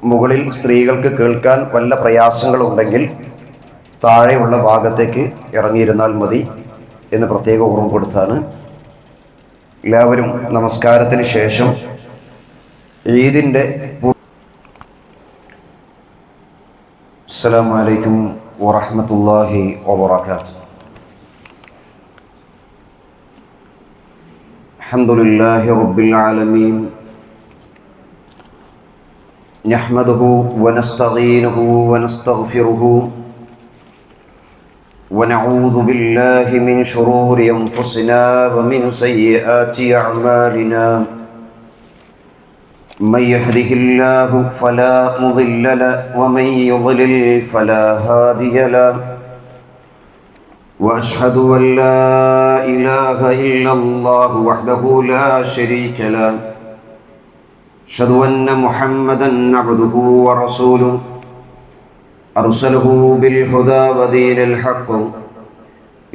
മുകളിൽ സ്ത്രീകൾക്ക് കേൾക്കാൻ വല്ല പ്രയാസങ്ങളുണ്ടെങ്കിൽ താഴെയുള്ള ഭാഗത്തേക്ക് ഇറങ്ങിയിരുന്നാൽ മതി എന്ന് പ്രത്യേകം ഓർമ്മപ്പെടുത്താണ്. എല്ലാവരും നമസ്കാരത്തിന് ശേഷം ഈദിൻ്റെ അസ്സലാമു അലൈക്കും വറഹ്മത്തുള്ളാഹി വബറകാതുഹു. അൽഹംദുലില്ലാഹി റബ്ബിൽ ആലമീൻ. നഹ്മദുഹു വനസ്തഈനുഹു വനസ്തഗ്ഫിറുഹു വനഊദു ബില്ലാഹി മിൻ ശുറൂരി അൻഫുസിനാ വമിൻ സയ്യിആതി അഅ്മാലിനാ. من يهده الله فلا مضل له ومن يضلل فلا هادي له واشهد ان لا اله الا الله وحده لا شريك له اشهد ان محمدا عبده ورسوله ارسله بالهدى ودين الحق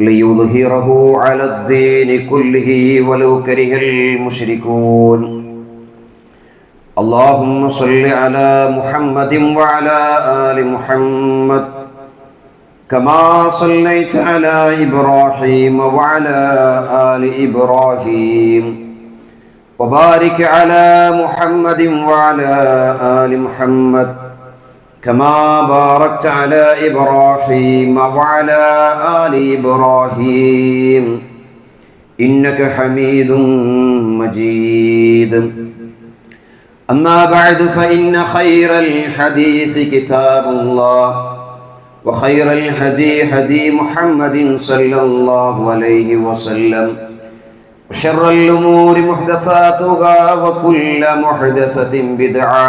ليظهره على الدين كله ولو كره المشركون. اللهم صل على محمد وعلى آل محمد كما صليت على إبراهيم وعلى آل إبراهيم وبارك على محمد وعلى آل محمد كما باركت على إبراهيم وعلى آل إبراهيم إنك حميد مجيد. أما بعد فإن خير الحديث كتاب الله وخير الهدي هدي محمد صلى الله عليه وسلم وشر الأمور محدثاتها وكل محدثة بدعة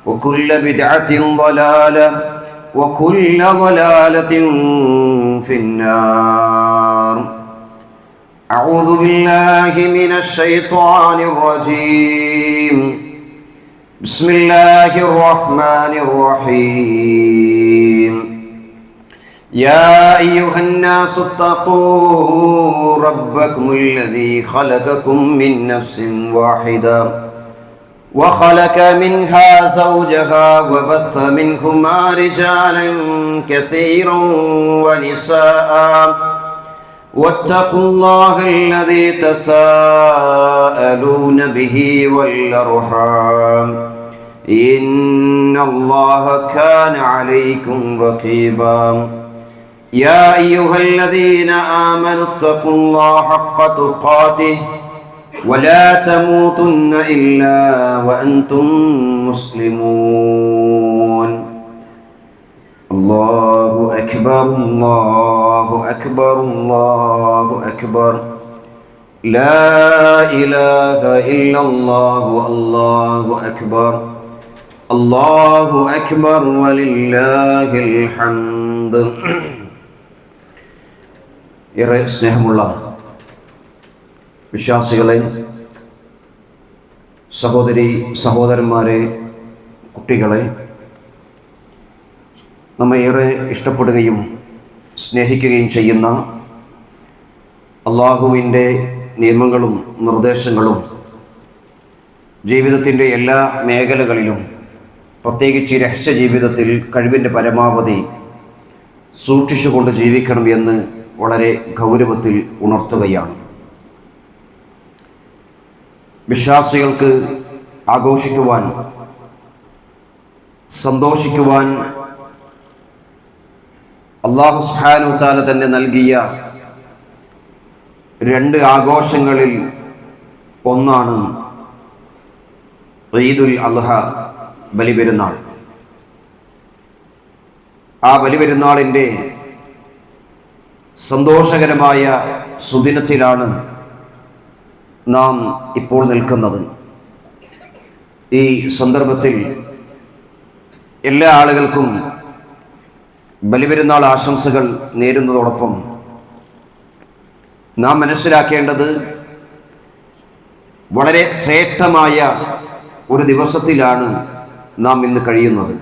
وكل بدعة ضلالة وكل ضلالة في النار. أعوذ بالله من الشيطان الرجيم. بسم الله الرحمن الرحيم. يا أيها الناس اتقوا ربكم الذي خلقكم من نفس واحدة وخلق منها زوجها وبث منهما رجالا كثيرا ونساء واتقوا الله الذي تساءلون به والأرحام إن الله كان عليكم رقيبا. يا أيها الذين آمنوا اتقوا الله حق تقاته ولا تموتن إلا وأنتم مسلمون. الله أكبر الله أكبر الله أكبر لا إله إلا الله الله أكبر الله أكبر ولله الحمد. ഏറെ സ്നേഹമുള്ള വിശ്വാസികളെ, സഹോദരി സഹോദരന്മാരെ, കുട്ടികളെ, നമ്മെ ഏറെ ഇഷ്ടപ്പെടുകയും സ്നേഹിക്കുകയും ചെയ്യുന്ന അള്ളാഹുവിൻ്റെ നിയമങ്ങളും നിർദ്ദേശങ്ങളും ജീവിതത്തിൻ്റെ എല്ലാ മേഖലകളിലും, പ്രത്യേകിച്ച് രഹസ്യ ജീവിതത്തിൽ കഴിവിൻ്റെ പരമാവധി സൂക്ഷിച്ചുകൊണ്ട് ജീവിക്കണം എന്ന് വളരെ ഗൗരവത്തിൽ ഉണർത്തുകയാണ്. വിശ്വാസികൾക്ക് ആഘോഷിക്കുവാൻ, സന്തോഷിക്കുവാൻ അല്ലാഹു സുബ്ഹാനഹു വ തആല തന്നെ നൽകിയ രണ്ട് ആഘോഷങ്ങളിൽ ഒന്നാണ് ഈദുൽ അദ്ഹ, ബലിപെരുന്നാൾ. ആ ബലിപെരുന്നാളിൻ്റെ സന്തോഷകരമായ സുദിനത്തിലാണ് നാം ഇപ്പോൾ നിൽക്കുന്നത്. ഈ സന്ദർഭത്തിൽ എല്ലാ ആളുകൾക്കും ബലിപെരുന്നാൾ ആശംസകൾ നേരുന്നതോടൊപ്പം നാം മനസ്സിലാക്കേണ്ടത് വളരെ ശ്രേഷ്ഠമായ ഒരു ദിവസത്തിലാണ് നാം ഇന്ന് കഴിയുന്നത്.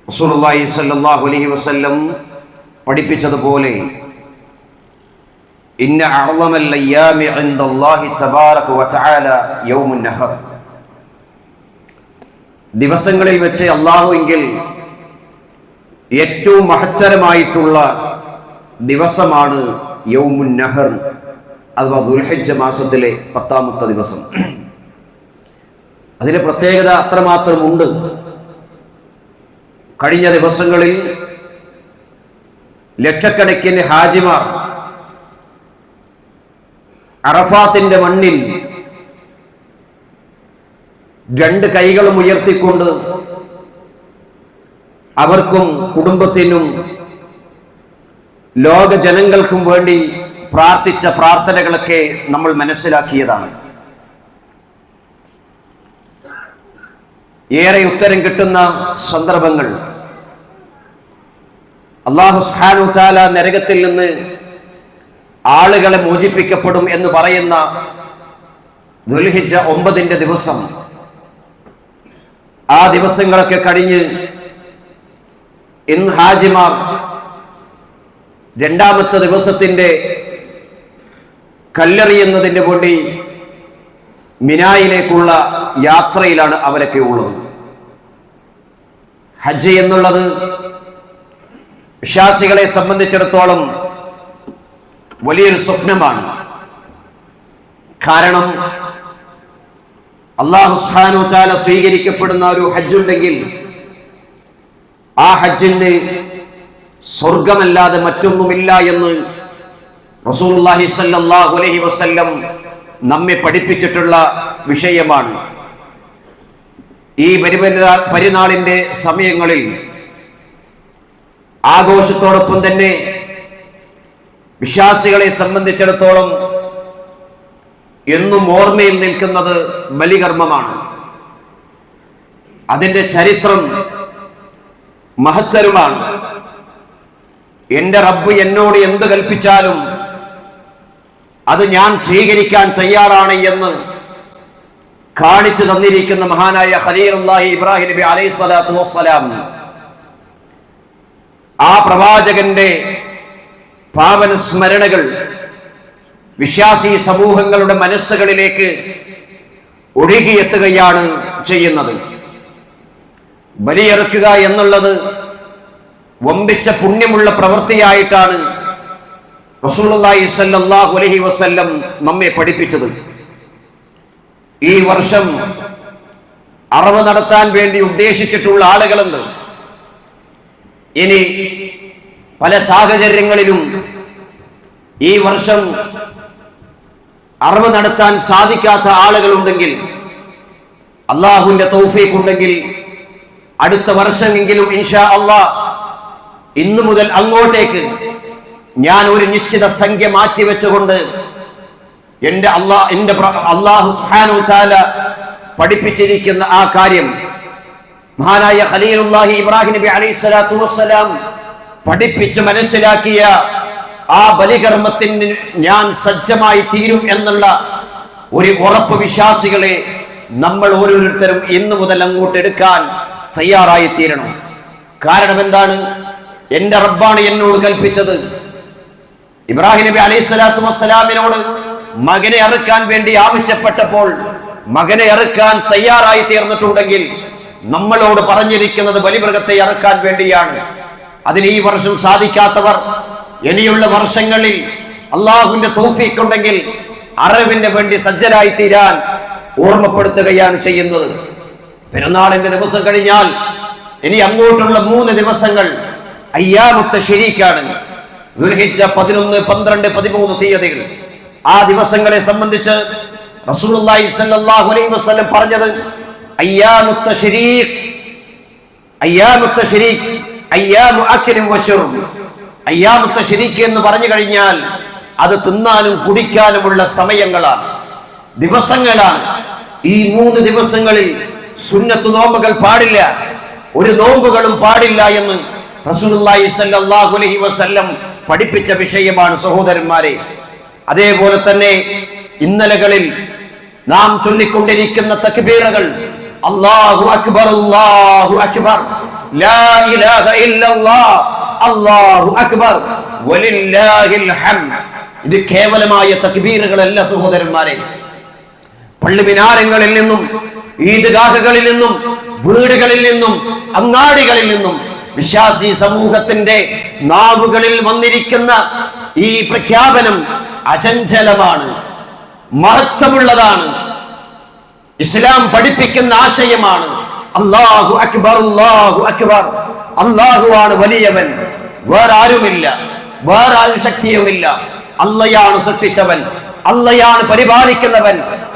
റസൂലുള്ളാഹി സ്വല്ലല്ലാഹു അലൈഹി വസല്ലം പഠിപ്പിച്ചതുപോലെ ഇന്ന അഅ്ളമൽ അയ്യാമി ഇൻദല്ലാഹി തബാറക വതആല യൗമുൻ നഹർ. ദിവസങ്ങളിൽ വെച്ച് അല്ലാഹുവെങ്കിൽ ഏറ്റവും മഹത്തരമായിട്ടുള്ള ദിവസമാണ് യൗമുൻ നഹർ അഥവാ ദുൽഹിജ്ജ മാസത്തിലെ 10ാമത്തെ ദിവസം. അതിന് പ്രത്യേകത അത്രമാത്രമുണ്ട്. കഴിഞ്ഞ ദിവസങ്ങളിൽ ലക്ഷക്കണക്കിന് ഹാജിമാർ അറഫാത്തിന്റെ മണ്ണിൽ 2 കൈകളും ഉയർത്തിക്കൊണ്ട് അവർക്കും കുടുംബത്തിനും ലോക ജനങ്ങൾക്കും വേണ്ടി പ്രാർത്ഥിച്ച പ്രാർത്ഥനകളൊക്കെ നമ്മൾ മനസ്സിലാക്കിയതാണ്. ഏറെ ഉത്തരം കിട്ടുന്ന സന്ദർഭങ്ങൾ, അല്ലാഹു സുബ്ഹാനഹു വ തആല നരകത്തിൽ നിന്ന് ആളുകളെ മോചിപ്പിക്കപ്പെടും എന്ന് പറയുന്ന ദുൽഹിജ്ജ 9ന്റെ ദിവസം, ആ ദിവസങ്ങളൊക്കെ കഴിഞ്ഞ് ഇന്ന് ഹാജിമാർ 2ാമത്തെ ദിവസത്തിന്റെ കല്ലെറിയുന്നതിന് വേണ്ടി മിനായിലേക്കുള്ള യാത്രയിലാണ് അവരൊക്കെ ഉള്ളത്. ഹജ്ജ് എന്നുള്ളത് വിശ്വാസികളെ സംബന്ധിച്ചിടത്തോളം വലിയൊരു സ്വപ്നമാണ്. കാരണം അല്ലാഹു സുബ്ഹാനഹു വ തആല സ്വീകരിക്കപ്പെടുന്ന ഒരു ഹജ്ജുണ്ടെങ്കിൽ ആ ഹജ്ജിന് സ്വർഗമല്ലാതെ മറ്റൊന്നുമില്ല എന്ന് റസൂലുള്ളാഹി സ്വല്ലല്ലാഹു അലൈഹി വസല്ലം നമ്മെ പഠിപ്പിച്ചിട്ടുള്ള വിഷയമാണ്. ഈ പെരുന്നാളിന്റെ സമയങ്ങളിൽ ആഘോഷത്തോടൊപ്പം തന്നെ വിശ്വാസികളെ സംബന്ധിച്ചിടത്തോളം എന്നും ഓർമ്മയിൽ നിൽക്കുന്നത് ബലികർമ്മമാണ്. അതിന്റെ ചരിത്രം മഹത്തരമാണ്. എന്റെ റബ്ബ് എന്നോട് എന്ത് കൽപ്പിച്ചാലും അത് ഞാൻ സ്വീകരിക്കാൻ തയ്യാറാണ് എന്ന് കാണിച്ചു തന്നിരിക്കുന്ന മഹാനായ ഖലീലുല്ലാഹി ഇബ്രാഹിം നബി അലൈഹി സ്വലാത്തു വസ്സലാം, ആ പ്രവാചകന്റെ പാവന സ്മരണകൾ വിശ്വാസി സമൂഹങ്ങളുടെ മനസ്സുകളിലേക്ക് ഒഴുകിയെത്തുകയാണ് ചെയ്യുന്നത്. ബലിയെറുക്കുക എന്നുള്ളത് വമ്പിച്ച പുണ്യമുള്ള പ്രവൃത്തിയായിട്ടാണ് റസൂലുള്ളാഹി സ്വല്ലല്ലാഹു അലൈഹി വസല്ലം നമ്മെ പഠിപ്പിച്ചത്. ഈ വർഷം അറവ് നടത്താൻ വേണ്ടി ഉദ്ദേശിച്ചിട്ടുള്ള ആളുകളുണ്ട്. ഇനി പല സാഹചര്യങ്ങളിലും ഈ വർഷം അറവ് നടത്താൻ സാധിക്കാത്ത ആളുകളുണ്ടെങ്കിൽ, അള്ളാഹുവിന്റെ തൗഫീഖ് ഉണ്ടെങ്കിൽ അടുത്ത വർഷമെങ്കിലും ഇൻഷാ അല്ലാഹ് ഇന്നു മുതൽ അങ്ങോട്ടേക്ക് ഞാൻ ഒരു നിശ്ചിത സംഖ്യ മാറ്റിവെച്ചുകൊണ്ട് എന്റെ അല്ലാഹു സുബ്ഹാനഹു വ തആല പഠിപ്പിച്ചിരിക്കുന്ന ആ കാര്യം മഹാനായ ഖലീലുല്ലാഹി ഇബ്രാഹിം നബി അലൈഹി സ്വലാത്തു വസ്സലാം പഠിപ്പിച്ച് മനസ്സിലാക്കിയ ആ ബലികർമ്മത്തിന് ഞാൻ സജ്ജമായി തീരും എന്നുള്ള ഒരു ഉറപ്പ് വിശ്വാസികളെ നമ്മൾ ഓരോരുത്തരും ഇന്നു മുതൽ അങ്ങോട്ട് എടുക്കാൻ തയ്യാറായി തീരണം. കാരണം എന്താണ്? എന്റെ റബ്ബാണ് എന്നോട് കൽപ്പിച്ചത്. ഇബ്രാഹിം നബി അലൈഹി സ്വലാത്തു വസ്സലാമിനോട് മകനെ അറുക്കാൻ വേണ്ടി ആവശ്യപ്പെട്ടപ്പോൾ മകനെ അറുക്കാൻ തയ്യാറായി തീർന്നിട്ടുണ്ടെങ്കിൽ നമ്മളോട് പറഞ്ഞിരിക്കുന്നത് ബലിമൃഗത്തെ അറുക്കാൻ വേണ്ടിയാണ്. അതിന് ഈ വർഷം സാധിക്കാത്തവർ ഇനിയുള്ള വർഷങ്ങളിൽ അള്ളാഹുവിന്റെ തൗഫീഖ് ഉണ്ടെങ്കിൽ അറവിന് വേണ്ടി സജ്ജരായി തീരാൻ ഓർമ്മപ്പെടുത്തുകയാണ് ചെയ്യുന്നത്. പെരുന്നാളിന്റെ ദിവസം കഴിഞ്ഞാൽ ഇനി അങ്ങോട്ടുള്ള 3 ദിവസങ്ങൾ അയ്യാമുത്ത ശരീക്കാണ്. ദുൽഹിജ്ജ 11, 12, 13 തീയതികൾ. ആ ദിവസങ്ങളെ സംബന്ധിച്ച് റസൂലുള്ളാഹി സ്വല്ലല്ലാഹു അലൈഹി വസല്ലം പറഞ്ഞത് അയ്യാമുത്ത ശരീഖ്, അയ്യാമുത്ത ശരീഖ്, അയ്യാമു അക്ലിൻ വശുർബ്. അയ്യാമുത്ത ശരീഖ് എന്ന് പറഞ്ഞു കഴിഞ്ഞാൽ അത് തിന്നാനും കുടിക്കാനുമുള്ള സമയങ്ങളാണ്, ദിവസങ്ങളാണ്. ഈ 3 ദിവസങ്ങളിൽ സുന്നത്ത് നോമ്പുകൾ പാടില്ല. ഒരു നോമ്പുകളും പാടില്ല എന്ന് റസൂലുള്ളാഹി സ്വല്ലല്ലാഹു അലൈഹി വസല്ലം പഠിപ്പിച്ച വിഷയമാണ് സഹോദരന്മാരെ. അതേപോലെ തന്നെ ഇന്നലകളിൽ നാം ചൊല്ലിക്കൊണ്ടിരിക്കുന്ന തക്ബീറുകൾ, അല്ലാഹു അക്ബർ അല്ലാഹു അക്ബർ, ലാ ഇലാഹ ഇല്ലല്ലാഹ് അല്ലാഹു അക്ബർ വലില്ലാഹിൽ ഹംദ്, ഇത് കേവലമായ തക്ബീറുകളല്ല സഹോദരന്മാരെ. പള്ളി മിനാരങ്ങളിൽ നിന്നും, ഈദ്ഗാഹുകളിൽ നിന്നും, വീടുകളിൽ നിന്നും, അങ്ങാടികളിൽ നിന്നും വിശ്വാസി സമൂഹത്തിന്റെ നാവുകളിൽ വന്നിരിക്കുന്ന ഈ പ്രഖ്യാപനം അചഞ്ചലമാണ്, മഹത്വമുള്ളതാണ്, ഇസ്ലാം പഠിപ്പിക്കുന്ന ആശയമാണ്. അല്ലാഹു അക്ബർ അല്ലാഹു അക്ബർ, അല്ലാഹുവാണ് വലിയവൻ, വേറെ ആരുമില്ല, വേറെ ആരും ശക്തിയുമില്ല. അള്ളയാണ് സൃഷ്ടിച്ചവൻ, അള്ളയാണ് പരിപാലിക്കുന്നവൻ,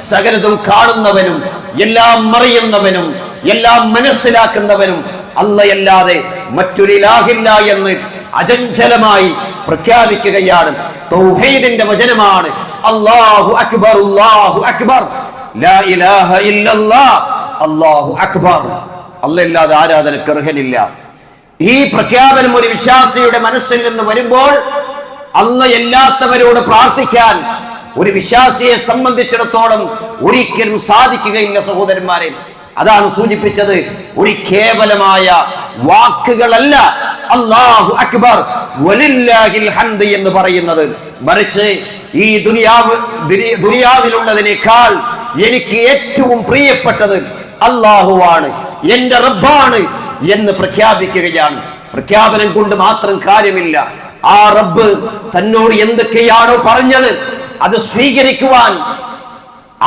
സകലതും കാണുന്നവനും എല്ലാം അറിയുന്നവനും എല്ലാം മനസ്സിലാക്കുന്നവനും അള്ളയല്ലാതെ മറ്റൊരു ഇലാഹില്ല എന്ന് അചഞ്ചലമായി പ്രഖ്യാപിക്കുകയാണ്. തൗഹീദിന്റെ വചനമാണ് അല്ലാഹു അക്ബർ അല്ലാഹു അക്ബർ, ലാ ഇലാഹ ഇല്ലല്ലാഹ് അല്ലാഹു അക്ബർ. അള്ളയല്ലാതെ ആരാധനക്ക് അർഹനില്ല. ഈ പ്രഖ്യാപനം ഒരു വിശ്വാസിയുടെ മനസ്സിൽ നിന്ന് വരുമ്പോൾ അള്ളയല്ലാത്തവരോട് പ്രാർത്ഥിക്കാൻ ഒരു വിശ്വാസിയെ സംബന്ധിച്ചിടത്തോളം ഒരിക്കലും സാധിക്കുകയില്ല സഹോദരന്മാരെ. അതാണ് സൂചിപ്പിച്ചത്. ഒരു കേവലമായ വാക്കുകളല്ല അല്ലാഹു അക്ബർ വലില്ലാഹിൽ ഹംദ് എന്ന് പറയുന്നത്, മറിച്ച് ഈ ദുനിയാവിലുള്ളതിനേക്കാൾ എനിക്ക് ഏറ്റവും പ്രിയപ്പെട്ടത് അല്ലാഹുവാണ്, എന്റെ റബ്ബാണ് എന്ന് പ്രഖ്യാപിക്കുകയാണ്. പ്രഖ്യാപനം കൊണ്ട് മാത്രം കാര്യമില്ല. ആ റബ്ബ് തന്നോട് എന്തൊക്കെയാണോ പറഞ്ഞത് അത് സ്വീകരിക്കുവാൻ,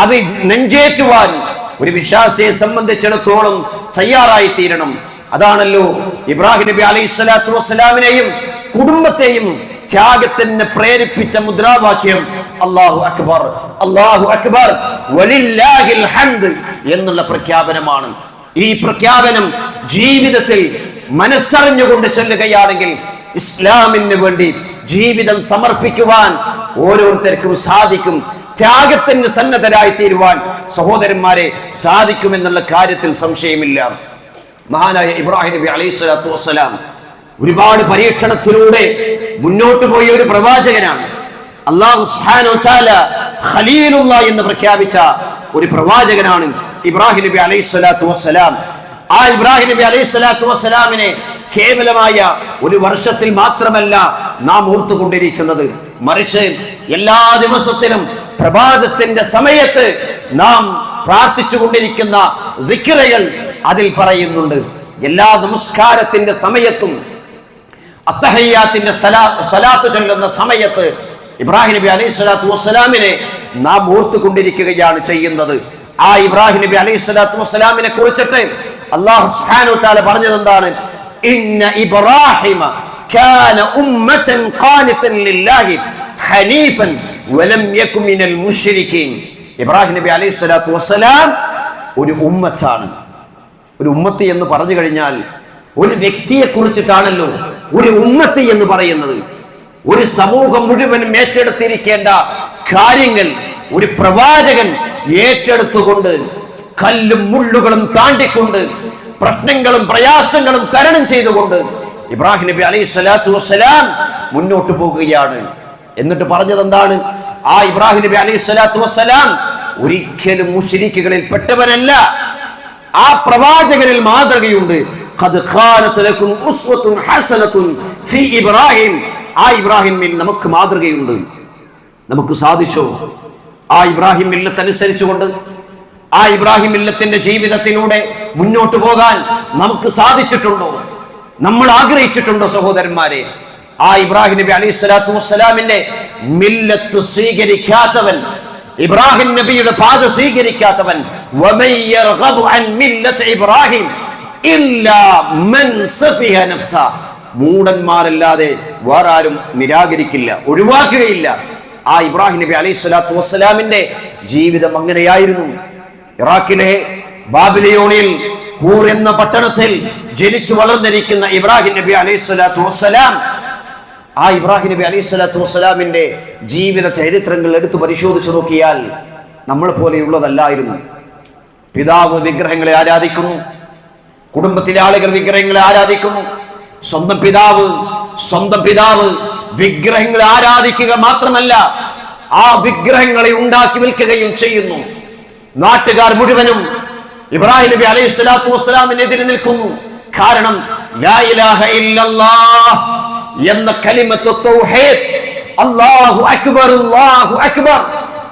അത് നെഞ്ചേറ്റുവാൻ ഒരു വിശ്വാസിയെ സംബന്ധിച്ചിടത്തോളം തയ്യാറായി തീരണം. അതാണല്ലോ ഇബ്രാഹിം നബി അലൈഹി സ്വലാത്തു വസ്സലാമിനെയും കുടുംബത്തെയും ത്യാഗത്തിന് പ്രേരിപ്പിച്ച മുദ്രാവാക്യം അല്ലാഹു അക്ബർ അല്ലാഹു അക്ബർ വലില്ലാഹിൽ ഹംദ് എന്നുള്ള പ്രഖ്യാപനമാണ്. ഈ പ്രഖ്യാപനം ജീവിതത്തിൽ മനസ്സറിഞ്ഞുകൊണ്ട് ചൊല്ലുകയാണെങ്കിൽ ഇസ്ലാമിന് വേണ്ടി ജീവിതം സമർപ്പിക്കുവാൻ ഓരോരുത്തർക്കും സാധിക്കും. ത്യാഗത്തിന് സന്നദ്ധരായി തീരുവാൻ സഹോദരന്മാരെ സാധിക്കുമെന്നുള്ള കാര്യത്തിൽ സംശയമില്ല. മഹാനായ ഇബ്രാഹിം നബി അലൈഹി സ്വലാത്തു വസ്സലാം ഒരുപാട് പരീക്ഷണത്തിലൂടെ മുന്നോട്ട് പോയ ഒരു പ്രവാചകനാണ്. അല്ലാഹു സുബ്ഹാനഹു വ തആല ഖലീലുല്ലാഹ് എന്ന് പ്രഖ്യാപിച്ച ഒരു പ്രവാചകനാണ് ഇബ്രാഹിം നബി അലൈഹി സ്വലാത്തു വസ്സലാം. ആ ഇബ്രാഹിം നബി അലൈഹി സ്വലാത്തു വസ്സലാമിനെ കേവലമായ ഒരു വർഷത്തിൽ മാത്രമല്ല നാം ഓർത്തുകൊണ്ടിരിക്കുന്നത്, മറിച്ച് എല്ലാ ദിവസത്തിലും പ്രഭാതത്തിന്റെ സമയത്ത് നാം പ്രാർത്ഥിച്ചു കൊണ്ടിരിക്കുന്ന ദിക്റുകൾ അതിൽ പറയുന്നുണ്ട്. എല്ലാ നമസ്കാരത്തിന്റെ സമയത്തും അത്തഹയ്യാത്തിന്റെ സലാത്ത് ചൊല്ലുന്ന സമയത്ത് ഇബ്രാഹിം നബി അലൈഹി സ്വലാത്തു വസ്സലാമിനെ നാം ഓർത്തുകൊണ്ടിരിക്കുകയാണ് ചെയ്യുന്നത്. ആ ഇബ്രാഹിം നബി അലൈഹി സ്വലാത്തു വസ്സലാമിനെ കുറിച്ചിട്ട് അല്ലാഹു സുബ്ഹാനഹു വ തആല പറഞ്ഞത് എന്താണ്? ഇന്ന ഇബ്രാഹിമ കാന ഉമ്മതൻ ഖാനിതൻ ലില്ലാഹി ഹനീഫൻ വലം യകുൻ മിനൽ മുശ്രികീൻ. ഇബ്രാഹിം നബി അലൈഹി സ്വലാത്തു വസ്സലാം ഒരു ഉമ്മത്താണ്. ഒരു ഉമ്മത്ത് എന്ന് പറഞ്ഞു കഴിഞ്ഞാൽ ഒരു വ്യക്തിയെ കുറിച്ചിട്ടാണല്ലോ ഒരു ഉമ്മത്ത് എന്ന് പറയുന്നത്. ഒരു സമൂഹം മുഴുവനും ഏറ്റെടുത്തിരിക്കേണ്ട കാര്യങ്ങൾ ഒരു പ്രവാചകൻ ഏറ്റെടുത്തുകൊണ്ട് കല്ലും മുള്ളുകളും താണ്ടിക്കൊണ്ട് പ്രശ്നങ്ങളും പ്രയാസങ്ങളും തരണം ചെയ്തുകൊണ്ട് ഇബ്രാഹിം നബി അലൈഹി സ്വലാത്തു വസ്സലാം മുന്നോട്ട് പോകുകയാണ്. എന്നിട്ട് പറഞ്ഞത് എന്താണ്? ആ ഇബ്രാഹിം നബി അലൈഹി സ്വലാത്തു വസ്സലാം ഒരിക്കലും മുശ്രിക്കുകളിൽ പെട്ടവനല്ല. ആ പ്രവാചകനിൽ മാതൃകയുണ്ട്. ഖദ് ഖാനത് ലക്കും ഉസ്വത്തുൻ ഹസനത്തുൻ ഫീ ഇബ്രാഹിം. ആ ഇബ്രാഹിമിൽ നമുക്ക് മാതൃകയുണ്ട്. നമുക്ക് സാധിച്ചോ ആ ഇബ്രാഹിം മില്ലത്ത് അനുസരിച്ചുകൊണ്ട് ആ ഇബ്രാഹിം മില്ലത്തിന്റെ ജീവിതത്തിലൂടെ മുന്നോട്ട് പോകാൻ നമുക്ക് സാധിച്ചിട്ടുണ്ടോ? നമ്മൾ ആഗ്രഹിച്ചിട്ടുണ്ടോ സഹോദരന്മാരെ? ആ ഇബ്രാഹിം നബി അലൈഹി സ്വലാത്തു വസ്സലാമിന്റെ മില്ലത്ത് സ്വീകരിക്കാത്തവൻ, ഇബ്രാഹിം നബിയുടെ പാത സ്വീകരിക്കാത്തവൻ, വമൻ യർഗബു അൻ മില്ലത്തി ഇബ്രാഹിം ഇല്ലാ മൻ സഫിഹ നഫ്സ, മൂഢന്മാരല്ലാതെ വേറെ ആരും നിരാകരിക്കില്ല, ഒഴിവാക്കുകയില്ല. ആ ഇബ്രാഹിം നബി അലൈഹി സ്വലാത്തു വസ്സലാമിന്റെ ജീവിതം അങ്ങനെയായിരുന്നു. ഇറാഖിലെ ബാബിലോണിൽ ഹൂർ എന്ന പട്ടണത്തിൽ ജനിച്ചു വളർന്നിരിക്കുന്ന ഇബ്രാഹിം നബി അലൈഹി സ്വലാത്തു വസ്സലാം, ആ ഇബ്രാഹിം നബി അലൈഹി സ്വലാത്തു വസ്സലാമിന്റെ ജീവിത ചരിത്രങ്ങൾ എടുത്തു പരിശോധിച്ചു നോക്കിയാൽ നമ്മൾ പോലെയുള്ളതല്ലായിരുന്നു. പിതാവ് വിഗ്രഹങ്ങളെ ആരാധിക്കുന്നു, കുടുംബത്തിലെ ആളുകൾ വിഗ്രഹങ്ങളെ ആരാധിക്കുന്നു. സ്വന്തം പിതാവ് വിഗ്രഹങ്ങളെ ആരാധിക്കുക മാത്രമല്ല, ആ വിഗ്രഹങ്ങളെ ഉണ്ടാക്കി വിൽക്കുകയും ചെയ്യുന്നു. നാട്ടുകാർ മുഴുവനും ഇബ്രാഹിം നബി അലൈഹി സ്വലാത്തു വസ്സലാമിനെതിരെ നിൽക്കുന്നു. കാരണം ലാ ഇലാഹ ഇല്ലല്ലാഹ് എന്ന കലിമത്ത് തൗഹീദ്, അല്ലാഹു അക്ബർ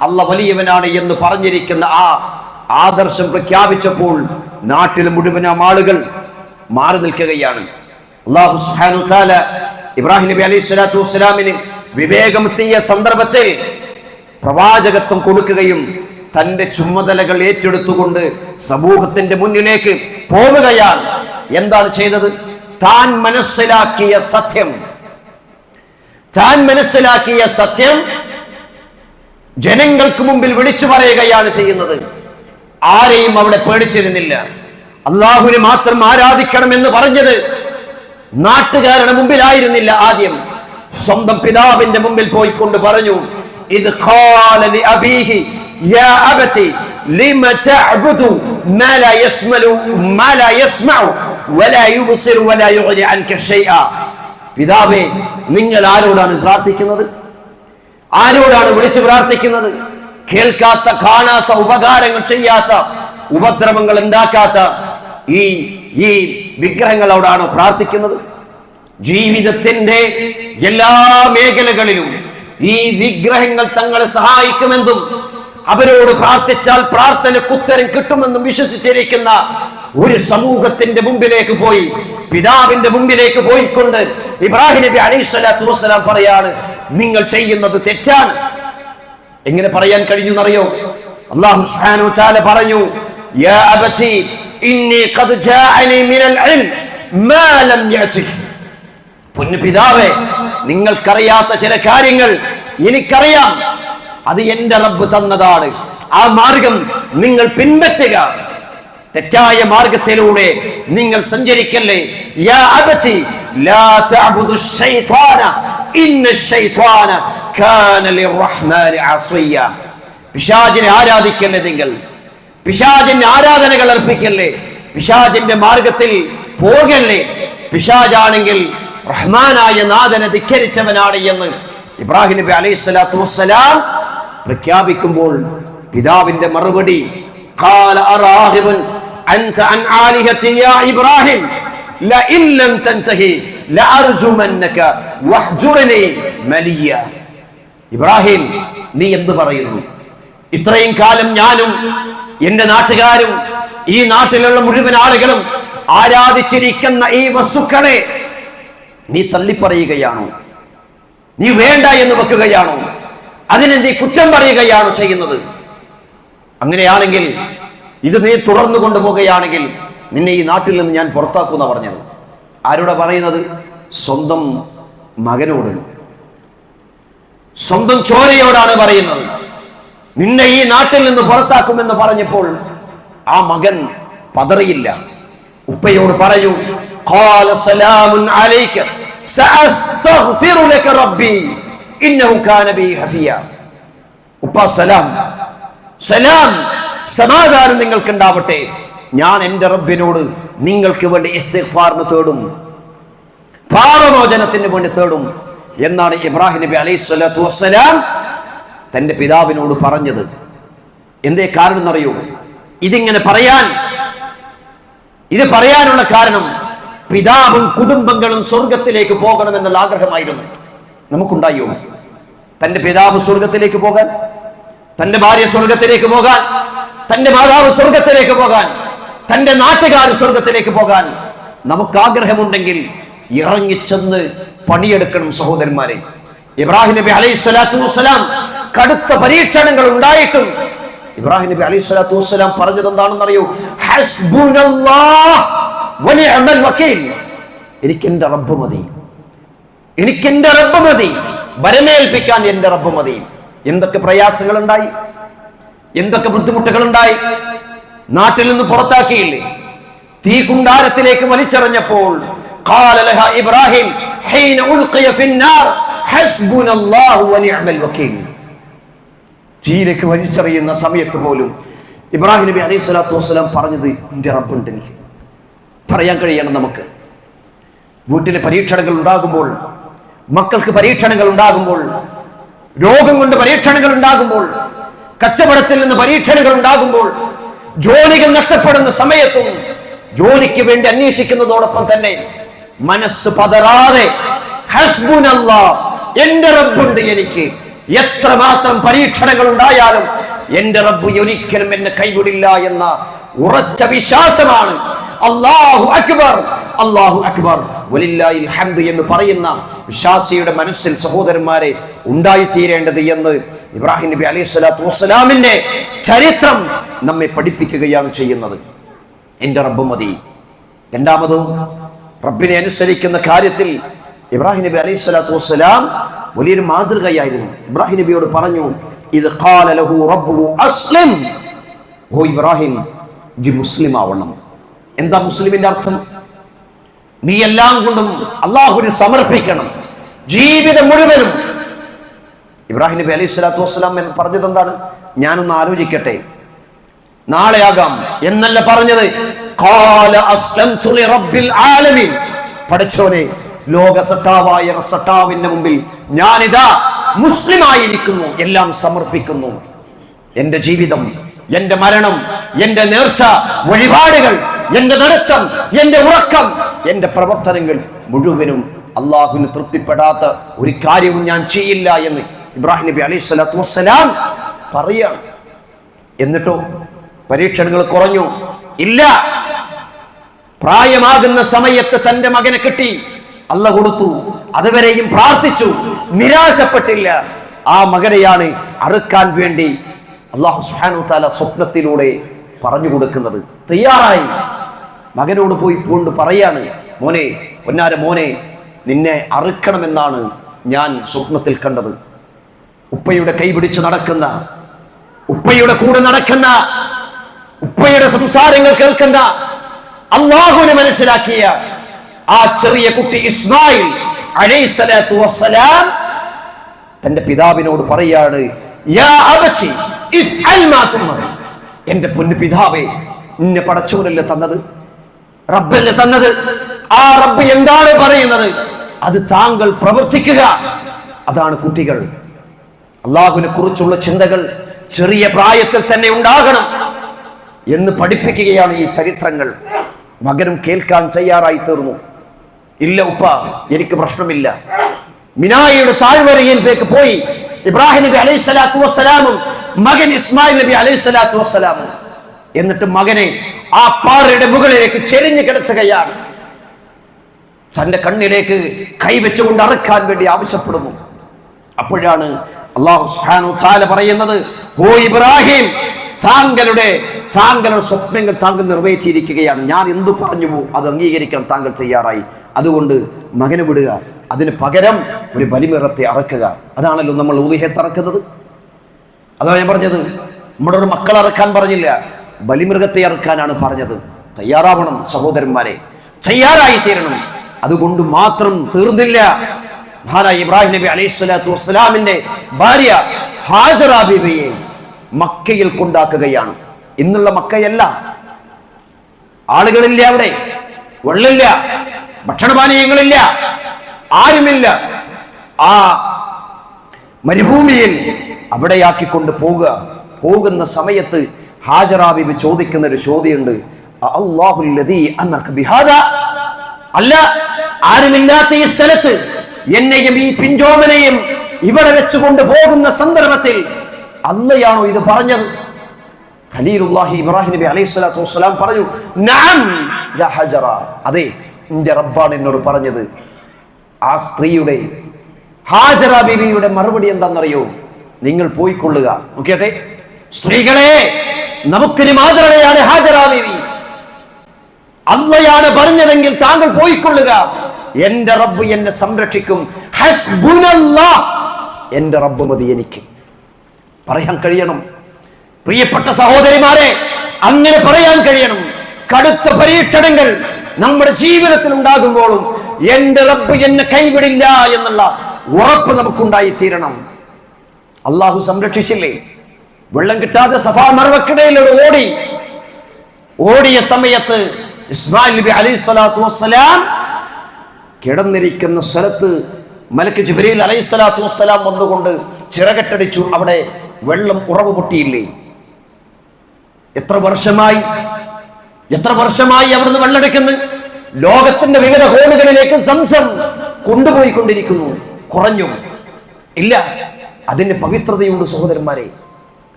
അല്ലാഹു വലിയവനാണ് എന്ന് പറഞ്ഞിരിക്കുന്ന ആ ആദർശം പ്രഖ്യാപിച്ചപ്പോൾ നാട്ടിൽ മുഴുവൻ ആളുകൾ മാറി നിൽക്കുകയാണ്. അല്ലാഹു സുബ്ഹാനഹു വ തആല ഇബ്രാഹിം നബി അലൈഹി സ്വലാത്തു വസ്സലാമിന് വിവേകമെത്തിയ സന്ദർഭത്തിൽ പ്രവാചകത്വം കൊടുക്കുകയും തന്റെ ചുമതലകൾ ഏറ്റെടുത്തുകൊണ്ട് സമൂഹത്തിന്റെ മുന്നിലേക്ക് പോവുകയാണ്. എന്താണ് ചെയ്തത്? താൻ മനസ്സിലാക്കിയ സത്യം ജനങ്ങൾക്ക് മുമ്പിൽ വിളിച്ചു പറയുകയാണ് ചെയ്യുന്നത്. ആരെയും അവിടെ പേടിച്ചിരുന്നില്ല. അള്ളാഹുവിനെ മാത്രം ആരാധിക്കണമെന്ന് പറഞ്ഞത് നാട്ടുകാരുടെ മുമ്പിലായിരുന്നില്ല. ആദ്യം സ്വന്തം പിതാവിന്റെ മുമ്പിൽ പോയിക്കൊണ്ട് പറഞ്ഞു, ഇത് ഖാല ലി അബീഹി യാ അബതി ലിമ തഅബുദു മാ ലാ യസ്മഉ വലാ യുബ്സിറു വലാ യുഗ്നി അൻക ശൈഅ. പിതാവേ, നിങ്ങൾ ആരോടാണ് പ്രാർത്ഥിക്കുന്നത്? ആരോടാണ് വിളിച്ചു പ്രാർത്ഥിക്കുന്നത്? കേൾക്കാത്ത, കാണാത്ത, ഉപകാരങ്ങൾ ചെയ്യാത്ത, ഉപദ്രവങ്ങൾ ഉണ്ടാക്കാത്ത ഈ വിഗ്രഹങ്ങളോടാണോ പ്രാർത്ഥിക്കുന്നത്? ജീവിതത്തിന്റെ എല്ലാ മേഖലകളിലും ഈ വിഗ്രഹങ്ങൾ തങ്ങളെ സഹായിക്കുമെന്നും അവരോട് പ്രാർത്ഥിച്ചാൽ പ്രാർത്ഥനയ്ക്ക് ഉത്തരം കിട്ടുമെന്നും വിശ്വസിച്ചിരിക്കുന്ന ഒരു സമൂഹത്തിന്റെ മുമ്പിലേക്ക് പോയി, പിതാവിന്റെ മുമ്പിലേക്ക് പോയിക്കൊണ്ട് ഇബ്രാഹിം നബി അലൈഹി സ്വലാത്തു വസ്സലാം പറയാണ്, നിങ്ങൾ ചെയ്യുന്നത് തെറ്റാണ്. എങ്ങനെ പറയാൻ കഴിഞ്ഞു എന്നറിയോ? അല്ലാഹു സുബ്ഹാനഹു വ തആല പറഞ്ഞു, യാ അബതി ഇന്നി ഖദ് ജാഅനി മിനൽ ഇൽം മാ ലം യഅതിക്. പൊന്നു പിതാവേ, നിങ്ങൾക്കറിയാത്ത ചില കാര്യങ്ങൾ എനിക്കറിയാം, അത് എന്റെ റബ്ബ് തന്നതാണ്. ആ മാർഗം നിങ്ങൾ പിൻപറ്റുക, തെറ്റായ മാർഗത്തിലൂടെ നിങ്ങൾ സഞ്ചരിക്കല്ലേ. യാ അബതി ലാ തഅബുദു ശൈത്വാന ഇന്ന ശൈത്വാന കാന ലിർറഹ്മാനി അസിയ. പിശാചിനെ ആരാധിക്കല്ലേ, നിങ്ങൾ പിശാചിന്റെ ആരാധനകൾ അർപ്പിക്കല്ലേ, പിശാചിന്റെ മാർഗത്തിൽ പോകല്ലേ. പിശാചാണെങ്കിൽ റഹ്മാനായ നാഥനെ ധിക്കരിച്ചവനാണ് എന്ന് ഇബ്രാഹിം നബി അലൈഹി സ്വലാത്തു വസ്സലാം പ്രഖ്യാപിക്കുമ്പോൾ പിതാവിന്റെ മറുപടി, ഖാല അറാഹിബൻ അൻത അൻ ആലിഹതി യാ ഇബ്രാഹിം ലഇൻ ലം തൻതഹി ലഅർജുമന്നക വഹ്ജുർനി മലിയ. ഇബ്രാഹിം, നീ എന്ത് പറയുന്നു? ഇത്രയും കാലം ഞാനും എന്റെ നാട്ടുകാരും ഈ നാട്ടിലുള്ള മുഴുവൻ ആളുകളും ആരാധിച്ചിരിക്കുന്ന ഈ വസ്തുക്കളെ നീ തള്ളിപ്പറയുകയാണോ? നീ വേണ്ട എന്ന് വെക്കുകയാണോ? അതിനെ നീ കുറ്റം പറയുകയാണോ ചെയ്യുന്നത്? അങ്ങനെയാണെങ്കിൽ, ഇത് നീ തുടർന്നു കൊണ്ടുപോവുകയാണെങ്കിൽ നിന്നെ ഈ നാട്ടിൽ നിന്ന് ഞാൻ പുറത്താക്കുന്ന പറഞ്ഞത്. ആരോടാ പറയുന്നത്? സ്വന്തം മകനോട്, സ്വന്തം ചോരയോടാണ് പറയുന്നത്. നിന്നെ ഈ നാട്ടിൽ നിന്ന് പുറത്താക്കുമെന്ന് പറഞ്ഞപ്പോൾ ആ മകൻ പതറിയില്ല. ഉപ്പയോട് പറഞ്ഞു, ഖാല സലാമുൻ അലൈക സഅസ്തഗ്ഫിറു ലക റബ്ബി ഇന്നഹു കാന ബി ഹഫിയ. ഉപ്പ, സലാം, സമാധാനം നിങ്ങൾക്ക് ഉണ്ടാവട്ടെ. ഞാൻ എൻ്റെ റബ്ബിനോട് നിങ്ങൾക്ക് വേണ്ടി ഇസ്തിഗ്ഫാറിന് തേടും, പാപമോചനത്തിന് വേണ്ടി തേടും എന്നാണ് ഇബ്രാഹിം നബി അലൈഹി സ്വലാത്തു വസ്സലാം തന്റെ പിതാവിനോട് പറഞ്ഞത്. എന്തേ കാരണം എന്നറിയോ? ഇത് പറയാനുള്ള കാരണം പിതാവും കുടുംബങ്ങളും സ്വർഗത്തിലേക്ക് പോകണമെന്നുള്ള ആഗ്രഹമായിരുന്നു. നമുക്കുണ്ടായോ? തന്റെ പിതാവ് സ്വർഗത്തിലേക്ക് പോകാൻ, തന്റെ ഭാര്യ സ്വർഗത്തിലേക്ക് പോകാൻ, തന്റെ മാതാവ് സ്വർഗത്തിലേക്ക് പോകാൻ, തന്റെ നാട്ടുകാർ സ്വർഗത്തിലേക്ക് പോകാൻ നമുക്ക് ആഗ്രഹമുണ്ടെങ്കിൽ ഇറങ്ങിച്ചെന്ന് പണിയെടുക്കണം സഹോദരന്മാരെ. ഇബ്രാഹിം നബി അലൈഹി സ്വലാത്തു വസ്സലാം കടുത്ത പരീക്ഷണങ്ങൾ ഉണ്ടായിട്ടും ഇബ്രാഹിം നബി അലൈഹി സ്വലാത്തു വസ്സലാം പറഞ്ഞത് എന്താണെന്നറിയോ? ഹസ്ബുനല്ലാഹ് വനിഅമൽ വകീൽ. എനിക്കെന്റെ റബ്ബ് മതി, എനിക്കെന്റെ റബ്ബ് മതി, വരമേൽപ്പിക്കാൻ എന്റെ റബ്ബ് മതി. എന്തൊക്കെ പ്രയാസങ്ങൾ ഉണ്ടായി, എന്തൊക്കെ ബുദ്ധിമുട്ടുകൾ ഉണ്ടായി. നാട്ടിൽ നിന്ന് പുറത്താക്കിയില്ലേ? തീ കുണ്ടാരത്തിലേക്ക് വലിച്ചെറിഞ്ഞപ്പോൾ ഖാല ലഹാ ഇബ്രാഹിം ഹീന ഉൽഖിയ ഫിന്നാർ ഹസ്ബുനല്ലാഹു വനിഅമൽ വകീൽ. തീയിലേക്ക് വലിച്ചെറിയുന്ന സമയത്ത് പോലും ഇബ്രാഹിം നബി അലൈഹി സ്വലാത്തു വസ്സലാം പറഞ്ഞത്, എന്റെ റബ്ബുണ്ട്, പറയാൻ കഴിയണം. നമുക്ക് വീട്ടിലെ പരീക്ഷണങ്ങൾ ഉണ്ടാകുമ്പോൾ, മക്കൾക്ക് പരീക്ഷണങ്ങൾ ഉണ്ടാകുമ്പോൾ, രോഗം കൊണ്ട് പരീക്ഷണങ്ങൾ ഉണ്ടാകുമ്പോൾ, കച്ചവടത്തിൽ നിന്ന് പരീക്ഷണങ്ങൾ ഉണ്ടാകുമ്പോൾ, ജോലികൾ നഷ്ടപ്പെടുന്ന സമയത്തും ജോലിക്ക് വേണ്ടി അന്വേഷിക്കുന്നതോടൊപ്പം തന്നെ മനസ്സ് പതറാതെ ഹസ്ബുനല്ലാഹ്, എന്റെ റബ്ബുണ്ട് എനിക്ക്, എത്രമാത്രം പരീക്ഷണങ്ങൾ ഉണ്ടായാലും എന്റെ റബ്ബ് ഒരിക്കലും എന്നെ കൈവിടില്ല എന്ന ഉറച്ച വിശ്വാസമാണ് അല്ലാഹു അക്ബർ, അല്ലാഹു അക്ബർ വലില്ലാഹിൽ ഹംദ് എന്ന് പറയുന്ന വിശ്വാസിയുടെ മനസ്സിൽ സഹോദരന്മാരെ ഉണ്ടായിത്തീരേണ്ടത് എന്ന് ഇബ്രാഹിം നബി അലൈഹി സ്വലാത്തു വസ്സലാമിന്റെ ചരിത്രം നമ്മെ പഠിപ്പിക്കുകയാണ് ചെയ്യുന്നത്. എന്റെ റബ്ബ് മതി. രണ്ടാമത്, റബ്ബിനെ അനുസരിക്കുന്ന കാര്യത്തിൽ ഇബ്രാഹിം നബി അലൈഹി സ്വലാത്തു വസ്സലാം വലിയൊരു മാതൃകയായിരുന്നു. ഇബ്രാഹിം നബിയോട് പറഞ്ഞു, ഇത് ഖാല ലഹു റബ്ബുഹു അസ്ലിം, ഓ ഇബ്രാഹിം, നീ മുസ്ലിം ആവണം. എന്താ മുസ്ലിമിന്റെ അർത്ഥം? നീ എല്ലാം കൊണ്ടും അള്ളാഹുവിനെ സമർപ്പിക്കണം, ജീവിതം മുഴുവനും. ഇബ്രാഹിം നബി അലൈഹി സ്വലാത്തു വസ്സലാം പറഞ്ഞത് എന്താണ്? ഞാനൊന്ന് ആലോചിക്കട്ടെ, നാളെയാകാം എന്നല്ല പറഞ്ഞത്. ഖാല അസ്ലംതു ലിറബ്ബിൽ ആലമീൻ, പടച്ചോനെ, ലോക സട്ടാവായ സട്ടാവിന്റെ മുമ്പിൽ ഞാനിതാ മുസ്ലിമായിരിക്കുന്നു, എല്ലാം സമർപ്പിക്കുന്നു. എന്റെ ജീവിതം, എന്റെ മരണം, എന്റെ നേർച്ച, വഴിപാടുകൾ, എന്റെ നടത്തം, എന്റെ ഉറക്കം, എന്റെ പ്രവർത്തനങ്ങൾ മുഴുവനും അള്ളാഹുവിന് തൃപ്തിപ്പെടാത്ത ഒരു കാര്യവും ഞാൻ ചെയ്യില്ല എന്ന് ഇബ്രാഹിം നബി അലൈഹി സ്വലാത്തു വസ്സലാം പറയാണ്. എന്നിട്ടോ പരീക്ഷണങ്ങൾ കുറഞ്ഞു ഇല്ല. പ്രായമാകുന്ന സമയത്ത് തന്റെ മകനെ കിട്ടി, അല്ല കൊടുത്തു. അതുവരെയും പ്രാർത്ഥിച്ചു, നിരാശപ്പെട്ടില്ല. ആ മകനെയാണ് അറുക്കാൻ വേണ്ടി അല്ലാഹു സുബ്ഹാനഹു വ തആല സ്വപ്നത്തിലൂടെ പറഞ്ഞു കൊടുക്കുന്നത്. തയ്യാറായി മകനോട് പോയി കൊണ്ട് പറയാണ്, മോനെ, പൊന്നാര മോനെ, നിന്നെ അറുക്കണമെന്നാണ് ഞാൻ സ്വപ്നത്തിൽ കണ്ടത്. ഉപ്പയുടെ കൈ പിടിച്ച് നടക്കുന്ന, ഉപ്പയുടെ കൂടെ നടക്കുന്ന, ഉപ്പയുടെ സംസാരങ്ങൾ കേൾക്കുന്ന, അല്ലാഹുവിനെ മനസ്സിലാക്കിയ ആ ചെറിയ കുട്ടി ഇസ്മായിൽ അലൈഹിസ്സലാത്തു വസ്സലാം തന്റെ പിതാവിനോട് പറയാണ്, യാ അബതി ഇഫ്അൽ മാ തുമർ, എന്റെ പൊന്നു പിതാവേ, നിന്നെ പടച്ചവനല്ലേ തന്നത്, റബ്ബല്ലേ തന്നത്. ആ റബ്ബ് എന്താണ് പറയുന്നത് അത് താങ്കൾ പ്രവർത്തിക്കുക. അതാണ് കുട്ടികൾ. അള്ളാഹുവിനെ കുറിച്ചുള്ള ചിന്തകൾ ചെറിയ പ്രായത്തിൽ തന്നെ ഉണ്ടാകണം എന്ന് പഠിപ്പിക്കുകയാണ് ഈ ചരിത്രങ്ങൾ. മകനും കേൾക്കാൻ തയ്യാറായി തീർന്നു. ഇല്ല ഉപ്പ, എനിക്ക് പ്രശ്നമില്ല. മിനായയുടെ താഴ്വരയിലേക്ക് പോയി ഇബ്രാഹിം നബി അലൈഹി സ്വലാത്തു വസ്സലാമും മകൻ ഇസ്മായിൽ നബി അലൈഹി സ്വലാത്തു വസ്സലാമും. എന്നിട്ട് മകനെ ആ പാറയുടെ മുകളിലേക്ക് ചെരിഞ്ഞു കിടത്തുകയാണ്. തന്റെ കണ്ണിലേക്ക് കൈവച്ചുകൊണ്ട് അറുക്കാൻ വേണ്ടി ആവശ്യപ്പെടുന്നു. അപ്പോഴാണ് അല്ലാഹു സുബ്ഹാനഹു വ തആല പറയുന്നത്, ഓ ഇബ്രാഹിം, താങ്കളുടെ സ്വപ്നങ്ങൾ താങ്കൾ നിറവേറ്റിയിരിക്കുകയാണ്. ഞാൻ എന്തു പറഞ്ഞുവോ അത് അംഗീകരിക്കാൻ താങ്കൾ തയ്യാറായി. അതുകൊണ്ട് മകനെ വിടുക, അതിന് പകരം ഒരു ബലിമൃഗത്തെ അറക്കുക. അതാണല്ലോ നമ്മൾ ഊദിഹത്ത് അറക്കുന്നത്. അതാണ് ഞാൻ പറഞ്ഞത്. നമ്മുടെ ഒരു മക്കളെ അറക്കാൻ പറഞ്ഞില്ല, ബലിമൃഗത്തെ അറക്കാനാണ് പറഞ്ഞത്. തയ്യാറാവണം സഹോദരന്മാരെ, തയ്യാറായി തീരണം. അതുകൊണ്ട് മാത്രം തീർന്നില്ല. മഹാനായ ഇബ്രാഹിം നബി അലൈഹി സ്വലാത്തു വസ്സലാമിന്റെ ഭാര്യ ഹാജറ ബീവിയെ മക്കയിൽ കൊണ്ടാക്കുകയാണ്. ഇന്നുള്ള മക്കയല്ല. ആളുകളില്ല, അവിടെ വെള്ളമില്ല, ഭക്ഷണപാനീയങ്ങളില്ല, ആരുമില്ല. ആ മരുഭൂമിയിൽ അവിടെയാക്കിക്കൊണ്ട് പോകുന്ന സമയത്ത് ഹാജറ ബീവി ചോദിക്കുന്ന ഒരു ചോദ്യമുണ്ട്, അല്ലാഹുല്ലദീ അമറക ബിഹാദാ, അല്ല, ആരുമില്ലാത്ത ഈ സ്ഥലത്ത് എന്നെയും ഈ പിഞ്ചോമനെയും ഇവിടെ വെച്ചുകൊണ്ട് പോകുന്ന സന്ദർഭത്തിൽ അല്ലയാണോ ഇത് പറഞ്ഞത്? ഖലീലുല്ലാഹി ഇബ്രാഹിം നബി അലൈഹി സ്വലാത്തു വസ്സലാം പറഞ്ഞു, നഅം യാ ഹജറ, അതെ, എന്റെ റബ്ബാണ് എന്നോട് പറഞ്ഞത്. ആ സ്ത്രീയുടെ, ഹാജറ ബീവിയുടെ മറുപടി എന്താണെന്നറിയോ? നിങ്ങൾ പോയിക്കൊള്ളുക. നോക്കിയട്ടെ സ്ത്രീകളെ, നമുക്കൊരു മാതൃകയാണ് ഹാജറ ബീവി. അള്ളയാണ് പറഞ്ഞതെങ്കിൽ താങ്കൾ പോയിക്കൊള്ളുക, എന്റെ റബ്ബ് എന്നെ സംരക്ഷിക്കും. ഹസ്ബുനല്ലാഹ്, എന്റെ റബ്ബ് മതി എനിക്ക്. പറയാൻ കഴിയണം പ്രിയപ്പെട്ട സഹോദരിമാരെ, അങ്ങനെ പറയാൻ കഴിയണം. കടുത്ത പരീക്ഷണങ്ങൾ നമ്മുടെ ജീവിതത്തിൽ ഉണ്ടാകുമ്പോഴും എന്റെ റബ്ബ് എന്നെ കൈവിടില്ല എന്നുള്ള ഉറപ്പ് നമുക്കുണ്ടായി തീരണം. അള്ളാഹു സംരക്ഷിച്ചില്ലേ? വെള്ളം കിട്ടാതെ സഫാ മർവക്കിടയിലൂടെ ഓടിയ സമയത്ത് ഇസ്മായിൽ നബി അലൈഹി സ്വലാത്തു വസ്സലാം കിടന്നിരിക്കുന്ന സ്ഥലത്ത് മലക്ക് ജിബ്രീൽ അലൈഹി സ്വലാത്തു വസ്സലാം വന്നുകൊണ്ട് ചിറകട്ടടിച്ചു. അവിടെ വെള്ളം ഉറവ് പൊട്ടിയില്ലേ? എത്ര വർഷമായി അവിടുന്ന് വെള്ളടിക്കുന്നു. ലോകത്തിന്റെ വിവിധ കോണുകളിലേക്ക് സംസം കൊണ്ടുപോയിക്കൊണ്ടിരിക്കുന്നു. കുറഞ്ഞു ഇല്ല, അതിന് പവിത്രതയുണ്ട് സഹോദരന്മാരെ.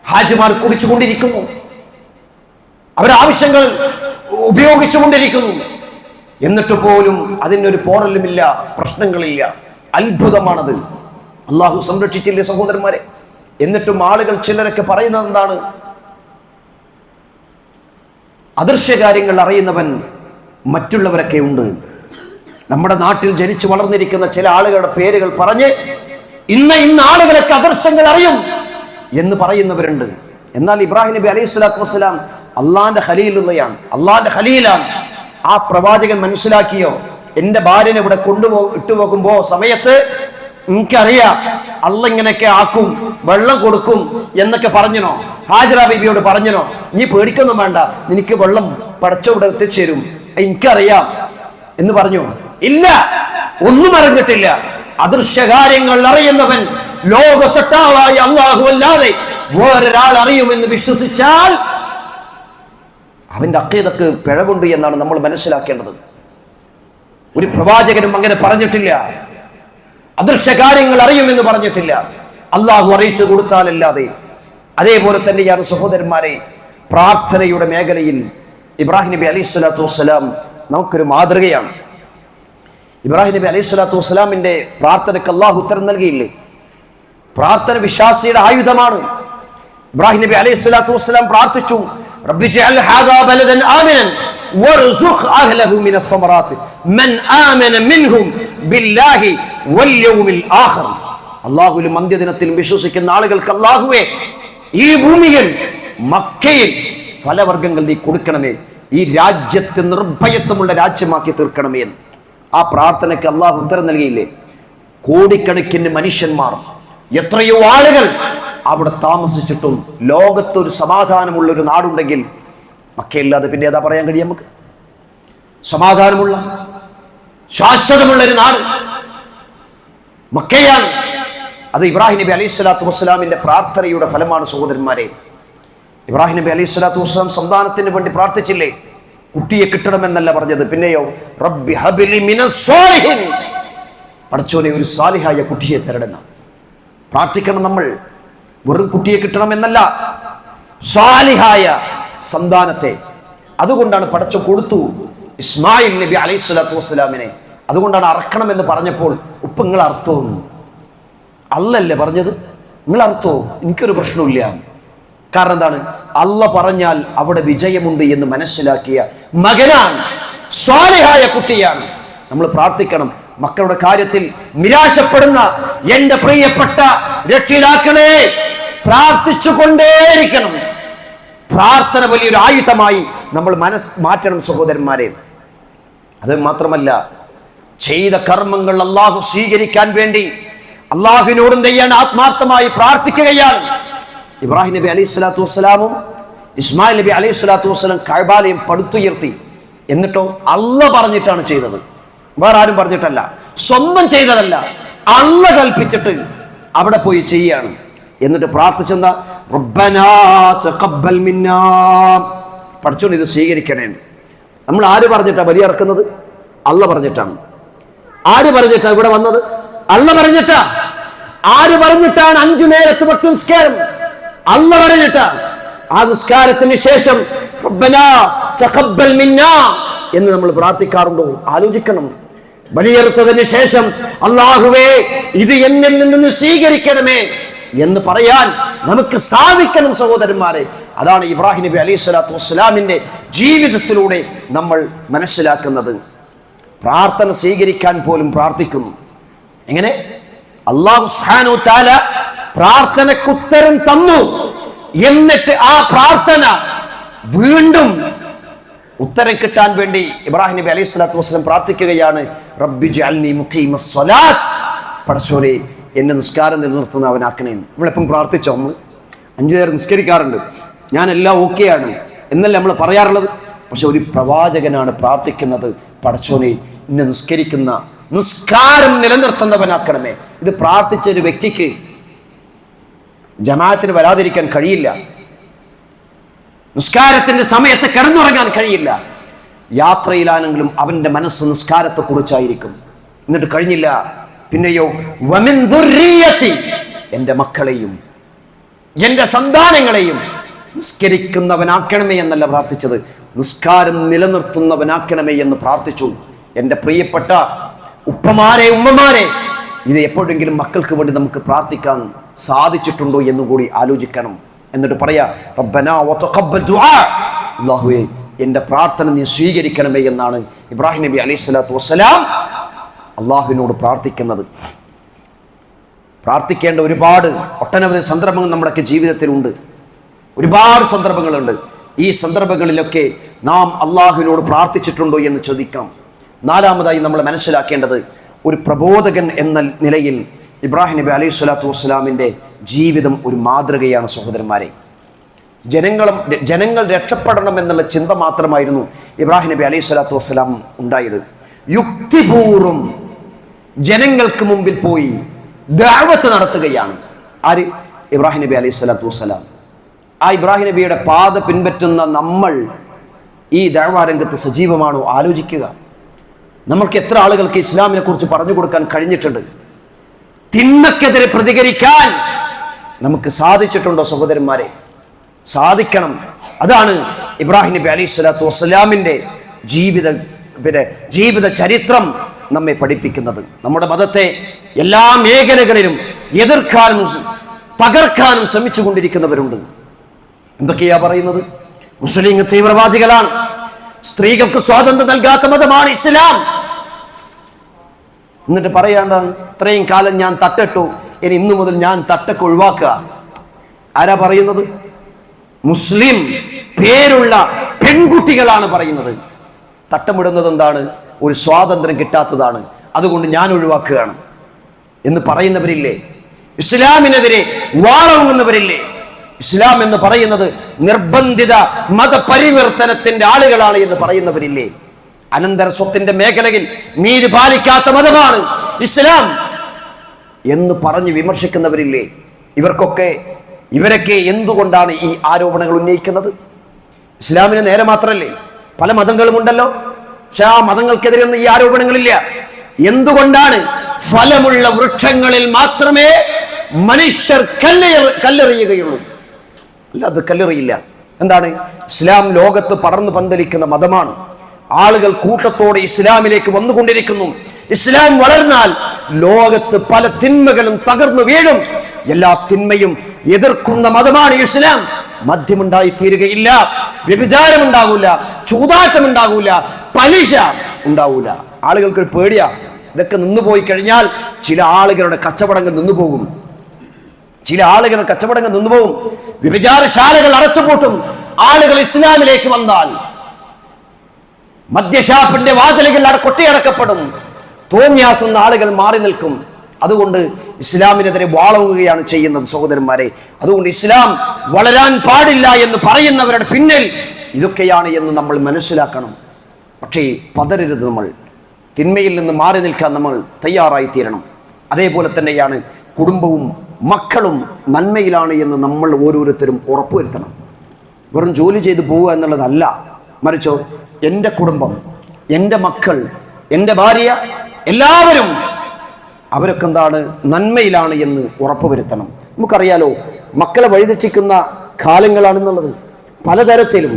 ഹാജിമാർ കുടിച്ചുകൊണ്ടിരിക്കുന്നു, അവരാവശ്യങ്ങൾ ഉപയോഗിച്ചുകൊണ്ടിരിക്കുന്നു. എന്നിട്ട് പോലും അതിനൊരു പോറലുമില്ല, പ്രശ്നങ്ങളില്ല. അത്ഭുതമാണത്. അള്ളാഹു സംരക്ഷിച്ചില്ലേ സഹോദരന്മാരെ? എന്നിട്ടും ആളുകൾ ചിലരൊക്കെ പറയുന്നത് എന്താണ്? അദൃശ്യകാര്യങ്ങൾ അറിയുന്നവൻ മറ്റുള്ളവരൊക്കെ ഉണ്ട്. നമ്മുടെ നാട്ടിൽ ജനിച്ചു വളർന്നിരിക്കുന്ന ചില ആളുകളുടെ പേരുകൾ പറഞ്ഞ് ഇന്ന ആളുകളൊക്കെ അദൃശ്യങ്ങൾ അറിയും എന്ന് പറയുന്നവരുണ്ട്. എന്നാൽ ഇബ്രാഹിം നബി അലൈഹി സ്വലാത്തു വസ്സലാം അള്ളാന്റെ ഖലീലുള്ളയാണ്, അള്ളാന്റെ ഖലീലാണ്. ആ പ്രവാചകൻ മനസ്സിലാക്കിയോ? എന്റെ ഭാര്യനെ ഇവിടെ ഇട്ടുപോകുമ്പോ സമയത്ത് എനിക്കറിയാം അള്ള ഇങ്ങനെയൊക്കെ ആക്കും, വെള്ളം കൊടുക്കും എന്നൊക്കെ പറഞ്ഞനോ? ഹാജറ ബീബിയോട് പറഞ്ഞനോ? നീ പേടിക്കൊന്നും വേണ്ട, നിനക്ക് വെള്ളം പടച്ചവിടെ എത്തിച്ചേരും, എനിക്കറിയാം എന്ന് പറഞ്ഞു? ഇല്ല, ഒന്നും അറിഞ്ഞിട്ടില്ല. അദൃശ്യകാര്യങ്ങൾ അറിയുന്നവൻ ലോകസത്താവായ അല്ലാഹു അല്ലാതെ വേറൊരാൾ അറിയുമെന്ന് വിശ്വസിച്ചാൽ അവന്റെ അഖീദക്ക് പിഴവുണ്ട് എന്നാണ് നമ്മൾ മനസ്സിലാക്കേണ്ടത്. ഒരു പ്രവാചകനും അങ്ങനെ പറഞ്ഞിട്ടില്ല. അദൃശ്യകാര്യങ്ങൾ അറിയുമെന്ന് പറഞ്ഞിട്ടില്ല, അള്ളാഹു അറിയിച്ചു കൊടുത്താലല്ലാതെ. അതേപോലെ തന്നെയാണ് സഹോദരന്മാരെ പ്രാർത്ഥനയുടെ മേഖലയിൽ ഇബ്രാഹിം നബി അലൈഹി സ്വലാത്തു വസ്സലാം നമുക്കൊരു മാതൃകയാണ്. ഇബ്രാഹിം നബി അലൈഹി സ്വലാത്തു വസ്സലാമിന്റെ പ്രാർത്ഥനയ്ക്ക് അള്ളാഹു ഉത്തരം നൽകിയില്ലേ? പ്രാർത്ഥന വിശ്വാസിയുടെ ആയുധമാണ്. ഇബ്രാഹിം നബി അലൈഹി സ്വലാത്തു വസ്സലാം പ്രാർത്ഥിച്ചു, റബ്ബി ജഅൽ ഹാദാ ബലദൻ ആമിനൻ വർസുഖ് അഹ്ലഹു മിന ثمرات മൻ ആമന മിൻഹും ബില്ലാഹി വൽ യൗമിൽ ആഖിർ. അല്ലാഹുവിലും അന്ത്യദിനത്തിലും വിശ്വസിക്കുന്ന ആളുകൾക്ക് അല്ലാഹുവേ ഈ ഭൂമിയിൽ മക്കയിൽ ഫലവർഗ്ഗങ്ങൾ നീ കൊടുക്കണമേ, ഈ രാജ്യത്തെ നിർഭയത്വമുള്ള രാജ്യമാക്കി തീർക്കണമേ എന്ന്. ആ പ്രാർത്ഥനയ്ക്ക് അള്ളാഹു ഉത്തരം നൽകിയില്ലേ? കോടിക്കണക്കിന് മനുഷ്യന്മാർ, എത്രയോ ആളുകൾ അവിടെ താമസിച്ചിട്ടും ലോകത്തൊരു സമാധാനമുള്ള ഒരു നാടുണ്ടെങ്കിൽ മക്കയില്ലാതെ പിന്നെ ഏതാ പറയാൻ കഴിയും നമുക്ക്? സമാധാനമുള്ള ശാശ്വതമുള്ള ഒരു നാട് മക്കയാണ്. അത് ഇബ്രാഹിം നബി അലൈഹി സ്വലാത്തു വസ്സലാമിന്റെ പ്രാർത്ഥനയുടെ ഫലമാണ് സഹോദരന്മാരെ. ഇബ്രാഹിം നബി അലൈഹി സ്വലാത്തു വസ്സലാം സന്താനത്തിന് വേണ്ടി പ്രാർത്ഥിച്ചില്ലേ? കുട്ടിയെ കിട്ടണമെന്നല്ല പറഞ്ഞത്, പിന്നെയോ റബ്ബി ഹബ്ലി മിനസ് സ്വാലിഹിൻ, പടച്ചോനെ ഒരു സാലിഹായ കുട്ടിയെ തരണം പ്രാർത്ഥിക്കണം നമ്മൾ. വെറും കുട്ടിയെ കിട്ടണമെന്നല്ല, സാലിഹായ സന്താനത്തെ. അതുകൊണ്ടാണ് പടച്ചോ കൊടുത്തു ഇസ്മായിൽ നബി അലൈഹി സ്വലാത്തു വസ്സലാമിനെ. അതുകൊണ്ടാണ് അറക്കണം എന്ന് പറഞ്ഞപ്പോൾ ഉപ്പ് നിങ്ങൾ അർത്ഥോ? അല്ലല്ലേ പറഞ്ഞത്, നിങ്ങൾ അർത്ഥോ? എനിക്കൊരു പ്രശ്നമില്ല. കാരണം എന്താണ്? അല്ല പറഞ്ഞാൽ അവിടെ വിജയമുണ്ട് എന്ന് മനസ്സിലാക്കിയ മകനാണ്, സ്വാലിഹായ കുട്ടിയാണ്. നമ്മൾ പ്രാർത്ഥിക്കണം. മക്കളുടെ കാര്യത്തിൽ നിരാശപ്പെടുന്ന എന്റെ പ്രിയപ്പെട്ട രക്ഷിതാക്കളെ, പ്രാർത്ഥിച്ചുകൊണ്ടേയിരിക്കണം. പ്രാർത്ഥന വലിയൊരു ആയുധമായി നമ്മൾ മാറ്റണം സഹോദരന്മാരെ. അത് മാത്രമല്ല, ചെയ്ത കർമ്മങ്ങൾ അള്ളാഹു സ്വീകരിക്കാൻ വേണ്ടി അള്ളാഹുവിനോട് എന്ത് ചെയ്യാണ്? ആത്മാർത്ഥമായി പ്രാർത്ഥിക്കുകയാണ്. ഇബ്രാഹിം നബി അലൈഹി സ്വലാത്തു വസ്സലാമും ഇസ്മായിൽ നബി അലൈഹി സ്വലാത്തു വസ്സലാം കഅബാലയം പടുത്തുയർത്തി. എന്നിട്ടോ അല്ല പറഞ്ഞിട്ടാണ് ചെയ്തത്, വേറെ ആരും പറഞ്ഞിട്ടല്ല, സ്വന്തം ചെയ്തതല്ല, അല്ല കൽപ്പിച്ചിട്ട് അവിടെ പോയി ചെയ്യാണ്. എന്നിട്ട് പ്രാർത്ഥിച്ചെന്താ? റബ്ബനാ തഖബ്ബൽ മിന്നാ, പഠിച്ചോണ്ട് ഇത് സ്വീകരിക്കണേ. നമ്മൾ ആര് പറഞ്ഞിട്ടാ ബലി ഇറക്കുന്നത്? അല്ല പറഞ്ഞിട്ടാണ്. ആര് പറഞ്ഞിട്ടാ ഇവിടെ വന്നത്? അല്ല പറഞ്ഞിട്ടാ. ആര് പറഞ്ഞിട്ടാണ് 5 നേരത്തെ ഭക്തി നിസ്കാരം? അല്ല പറഞ്ഞിട്ടാ. ആ നിസ്കാരത്തിന് ശേഷം റബ്ബനാ തഖബ്ബൽ മിന്നാ എന്ന് നമ്മൾ പ്രാർത്ഥിക്കാറുണ്ടോ? ആലോചിക്കണം. ബലിയെടുത്തതിന് ശേഷം അല്ലാഹുവേ ഇത് എന്നിൽ നിന്ന് സ്വീകരിക്കണമേ എന്ന് പറയാൻ നമുക്ക് സാധിക്കണം സഹോദരന്മാരെ. അതാണ് ഇബ്രാഹിം നബി അലൈഹി സ്വലാത്തു വസ്സലാമിന്റെ ജീവിതത്തിലൂടെ നമ്മൾ മനസ്സിലാക്കുന്നത്. പ്രാർത്ഥന സ്വീകരിക്കാൻ പോലും പ്രാർത്ഥിക്കുന്നു. എങ്ങനെ? അല്ലാഹു സുബ്ഹാനഹു വ തആല പ്രാർത്ഥനയ്ക്ക് ഉത്തരം തന്നു, എന്നിട്ട് ആ പ്രാർത്ഥന വീണ്ടും ഉത്തരം കിട്ടാൻ വേണ്ടി ഇബ്രാഹിം നബി അലൈഹി സ്വലാത്തു വസ്സലാം പ്രാർത്ഥിക്കുകയാണ്, റബ്ബി ജഅൽനി മുഖീമസ് സ്വലാത്ത്, പടച്ചോനെ എന്നെ നിസ്കാരം നിലനിർത്തുന്നവനാക്കണേ. നമ്മളെപ്പം പ്രാർത്ഥിച്ചോ? നമ്മൾ 5 നേരം നിസ്കരിക്കാറുണ്ട്, ഞാൻ എല്ലാം ഓക്കെയാണ് എന്നല്ല നമ്മൾ പറയാറുള്ളത്. പക്ഷെ ഒരു പ്രവാചകനാണ് പ്രാർത്ഥിക്കുന്നത്, പടച്ചോനെ ഇന്നെ നിസ്കാരം നിലനിർത്തുന്നവനാക്കണമേ. ഇത് പ്രാർത്ഥിച്ച ഒരു വ്യക്തിക്ക് ജമാഅത്തിന് വരാതിരിക്കാൻ കഴിയില്ല, നിസ്കാരത്തിന്റെ സമയത്ത് കിടന്നുറങ്ങാൻ കഴിയില്ല. യാത്രയിലാണെങ്കിലും അവന്റെ മനസ്സ് നിസ്കാരത്തെ കുറിച്ചായിരിക്കും. എന്നിട്ട് കഴിഞ്ഞില്ല, പിന്നെയോ വമിൻ ദുർരിയതി, എൻ്റെ മക്കളെയും എൻ്റെ സന്താനങ്ങളെയും നിസ്കരിക്കുന്നവനാക്കണമേ എന്നല്ല പ്രാർത്ഥിച്ചത്, നിസ്കാരം നിലനിർത്തുന്നവനാക്കണമേ എന്ന് പ്രാർത്ഥിച്ചു. എൻ്റെ പ്രിയപ്പെട്ട ഉപ്പമാരെ, ഉമ്മമാരെ, ഇത് എപ്പോഴെങ്കിലും മക്കൾക്ക് വേണ്ടി നമുക്ക് പ്രാർത്ഥിക്കാൻ സാധിച്ചിട്ടുണ്ടോ എന്നും കൂടി ആലോചിക്കണം. എന്നിട്ട് പറയാ, റബ്ബനാ വതഖബ്ബൽ ദുആ, അല്ലാഹുവേ എൻ്റെ പ്രാർത്ഥന നീ സ്വീകരിക്കണമേ എന്നാണ് ഇബ്രാഹിം നബി അലൈഹി സ്വലാത്തു വസ്സലാം അള്ളാഹുവിനോട് പ്രാർത്ഥിക്കുന്നത്. പ്രാർത്ഥിക്കേണ്ട ഒട്ടനവധി സന്ദർഭങ്ങൾ നമ്മുടെയൊക്കെ ജീവിതത്തിലുണ്ട്, ഒരുപാട് സന്ദർഭങ്ങളുണ്ട്. ഈ സന്ദർഭങ്ങളിലൊക്കെ നാം അള്ളാഹുവിനോട് പ്രാർത്ഥിച്ചിട്ടുണ്ടോ എന്ന് ചോദിക്കാം. നാലാമതായി നമ്മൾ മനസ്സിലാക്കേണ്ടത്, ഒരു പ്രബോധകൻ എന്ന നിലയിൽ ഇബ്രാഹിം നബി അലൈഹി സ്വലാത്തു വസ്സലാമിൻ്റെ ജീവിതം ഒരു മാതൃകയാണ് സഹോദരന്മാരെ. ജനങ്ങൾ രക്ഷപ്പെടണം എന്നുള്ള ചിന്ത മാത്രമായിരുന്നു ഇബ്രാഹിം നബി അലൈഹി സ്വലാത്തു വസ്സലാം ഉണ്ടായത്. യുക്തിപൂർവം ജനങ്ങൾക്ക് മുമ്പിൽ പോയി ദഅവത്ത് നടത്തുകയാണ്. ആര്? ഇബ്രാഹിം നബി അലൈഹി സ്വലാത്തു വസ്സലാം. ആ ഇബ്രാഹിം നബിയുടെ പാത പിൻപറ്റുന്ന നമ്മൾ ഈ ദഅവ രംഗത്ത് സജീവമാണോ? ആലോചിക്കുക. നമ്മൾക്ക് എത്ര ആളുകൾക്ക് ഇസ്ലാമിനെ കുറിച്ച് പറഞ്ഞു കൊടുക്കാൻ കഴിഞ്ഞിട്ടുണ്ട്? തിന്മക്കെതിരെ പ്രതികരിക്കാൻ നമുക്ക് സാധിച്ചിട്ടുണ്ടോ സഹോദരന്മാരെ? സാധിക്കണം. അതാണ് ഇബ്രാഹിം നബി അലൈഹി സ്വലാത്തു വസ്സലാമിൻ്റെ ജീവിത ചരിത്രം നമ്മെ പഠിപ്പിക്കുന്നത്. നമ്മുടെ മതത്തെ എല്ലാ മേഖലകളിലും എതിർക്കാനും തകർക്കാനും ശ്രമിച്ചു കൊണ്ടിരിക്കുന്നവരുണ്ട്. എന്തൊക്കെയാ പറയുന്നത്? മുസ്ലിം തീവ്രവാദികളാണ്, സ്ത്രീകൾക്ക് സ്വാതന്ത്ര്യം നൽകാത്ത മതമാണ് ഇസ്ലാം. എന്നിട്ട് പറയാണ്ട്, ഇത്രയും കാലം ഞാൻ തട്ടിട്ടു, ഇനി ഇന്നു മുതൽ ഞാൻ തട്ടൊക്കെ ഒഴിവാക്കുക. ആരാ പറയുന്നത്? മുസ്ലിം പേരുള്ള പെൺകുട്ടികളാണ് പറയുന്നത്. തട്ടമിടുന്നത് എന്താണ്? ഒരു സ്വാതന്ത്ര്യം കിട്ടാത്തതാണ്, അതുകൊണ്ട് ഞാൻ ഒഴിവാക്കുകയാണ് എന്ന് പറയുന്നവരില്ലേ? ഇസ്ലാമിനെതിരെ വാളോങ്ങുന്നവരില്ലേ? ഇസ്ലാം എന്ന് പറയുന്നത് നിർബന്ധിത മതപരിവർത്തനത്തിന്റെ ആളുകളാണ് എന്ന് പറയുന്നവരില്ലേ? അനന്തര സ്വത്തിന്റെ മേഖലയിൽ നീതി പാലിക്കാത്ത മതമാണ് ഇസ്ലാം എന്ന് പറഞ്ഞ് വിമർശിക്കുന്നവരില്ലേ? ഇവരൊക്കെ എന്തുകൊണ്ടാണ് ഈ ആരോപണങ്ങൾ ഉന്നയിക്കുന്നത്? ഇസ്ലാമിന് നേരെ മാത്രമല്ലേ, പല മതങ്ങളും ഉണ്ടല്ലോ, പക്ഷെ ആ മതങ്ങൾക്കെതിരെയൊന്നും ഈ ആരോപണങ്ങളില്ല. എന്തുകൊണ്ടാണ്? ഫലമുള്ള വൃക്ഷങ്ങളിൽ മാത്രമേ മനുഷ്യർ കല്ലെറിയുകയുള്ളൂ, അല്ലാതെ കല്ലെറിയില്ല. എന്താണ്? ഇസ്ലാം ലോകത്ത് പടർന്നു പന്തലിക്കുന്ന മതമാണ്. ആളുകൾ കൂട്ടത്തോടെ ഇസ്ലാമിലേക്ക് വന്നുകൊണ്ടിരിക്കുന്നു. ഇസ്ലാം വളർന്നാൽ ലോകത്ത് പല തിന്മകളും തകർന്നു വീഴും. എല്ലാ തിന്മയും എതിർക്കുന്ന മതമാണ് ഇസ്ലാം. മദ്യമുണ്ടായി തീരുകയില്ല, വ്യഭിചാരം ഉണ്ടാകൂല, ചൂതാട്ടം ഉണ്ടാകൂല, പലിശ ഉണ്ടാവൂല. ആളുകൾക്കൊരു പേടിയാ, ഇതൊക്കെ നിന്നുപോയി കഴിഞ്ഞാൽ ചില ആളുകളുടെ കച്ചവടങ്ങൾ നിന്നുപോകും. വ്യഭിചാരശാലകൾ അടച്ചുപൂട്ടും. ആളുകൾ ഇസ്ലാമിലേക്ക് വന്നാൽ മദ്യഷാപ്പിന്റെ വാതിലുകൾ കൊട്ടിയടക്കപ്പെടും. തോന്നിയാസം ആളുകൾ മാറി നിൽക്കും. അതുകൊണ്ട് ഇസ്ലാമിനെതിരെ വാളോങ്ങുകയാണ് ചെയ്യുന്നത് സഹോദരന്മാരെ. അതുകൊണ്ട് ഇസ്ലാം വളരാൻ പാടില്ല എന്ന് പറയുന്നവരുടെ പിന്നിൽ ഇതൊക്കെയാണ് എന്ന് നമ്മൾ മനസ്സിലാക്കണം. പക്ഷേ പതരരുത്. നമ്മൾ തിന്മയിൽ നിന്ന് മാറി നിൽക്കാൻ നമ്മൾ തയ്യാറായി തീരണം. അതേപോലെ തന്നെയാണ് കുടുംബവും മക്കളും നന്മയിലാണ് എന്ന് നമ്മൾ ഓരോരുത്തരും ഉറപ്പുവരുത്തണം. വെറും ജോലി ചെയ്ത് പോവുക എന്നുള്ളതല്ല, മറിച്ചോ എൻ്റെ കുടുംബം, എൻ്റെ മക്കൾ, എൻ്റെ ഭാര്യ, എല്ലാവരും അവരൊക്കെ എന്താണ് നന്മയിലാണ് എന്ന് ഉറപ്പുവരുത്തണം. നമുക്കറിയാലോ, മക്കളെ വഴിതെറ്റിക്കുന്ന കാലങ്ങളാണെന്നുള്ളത്. പലതരത്തിലും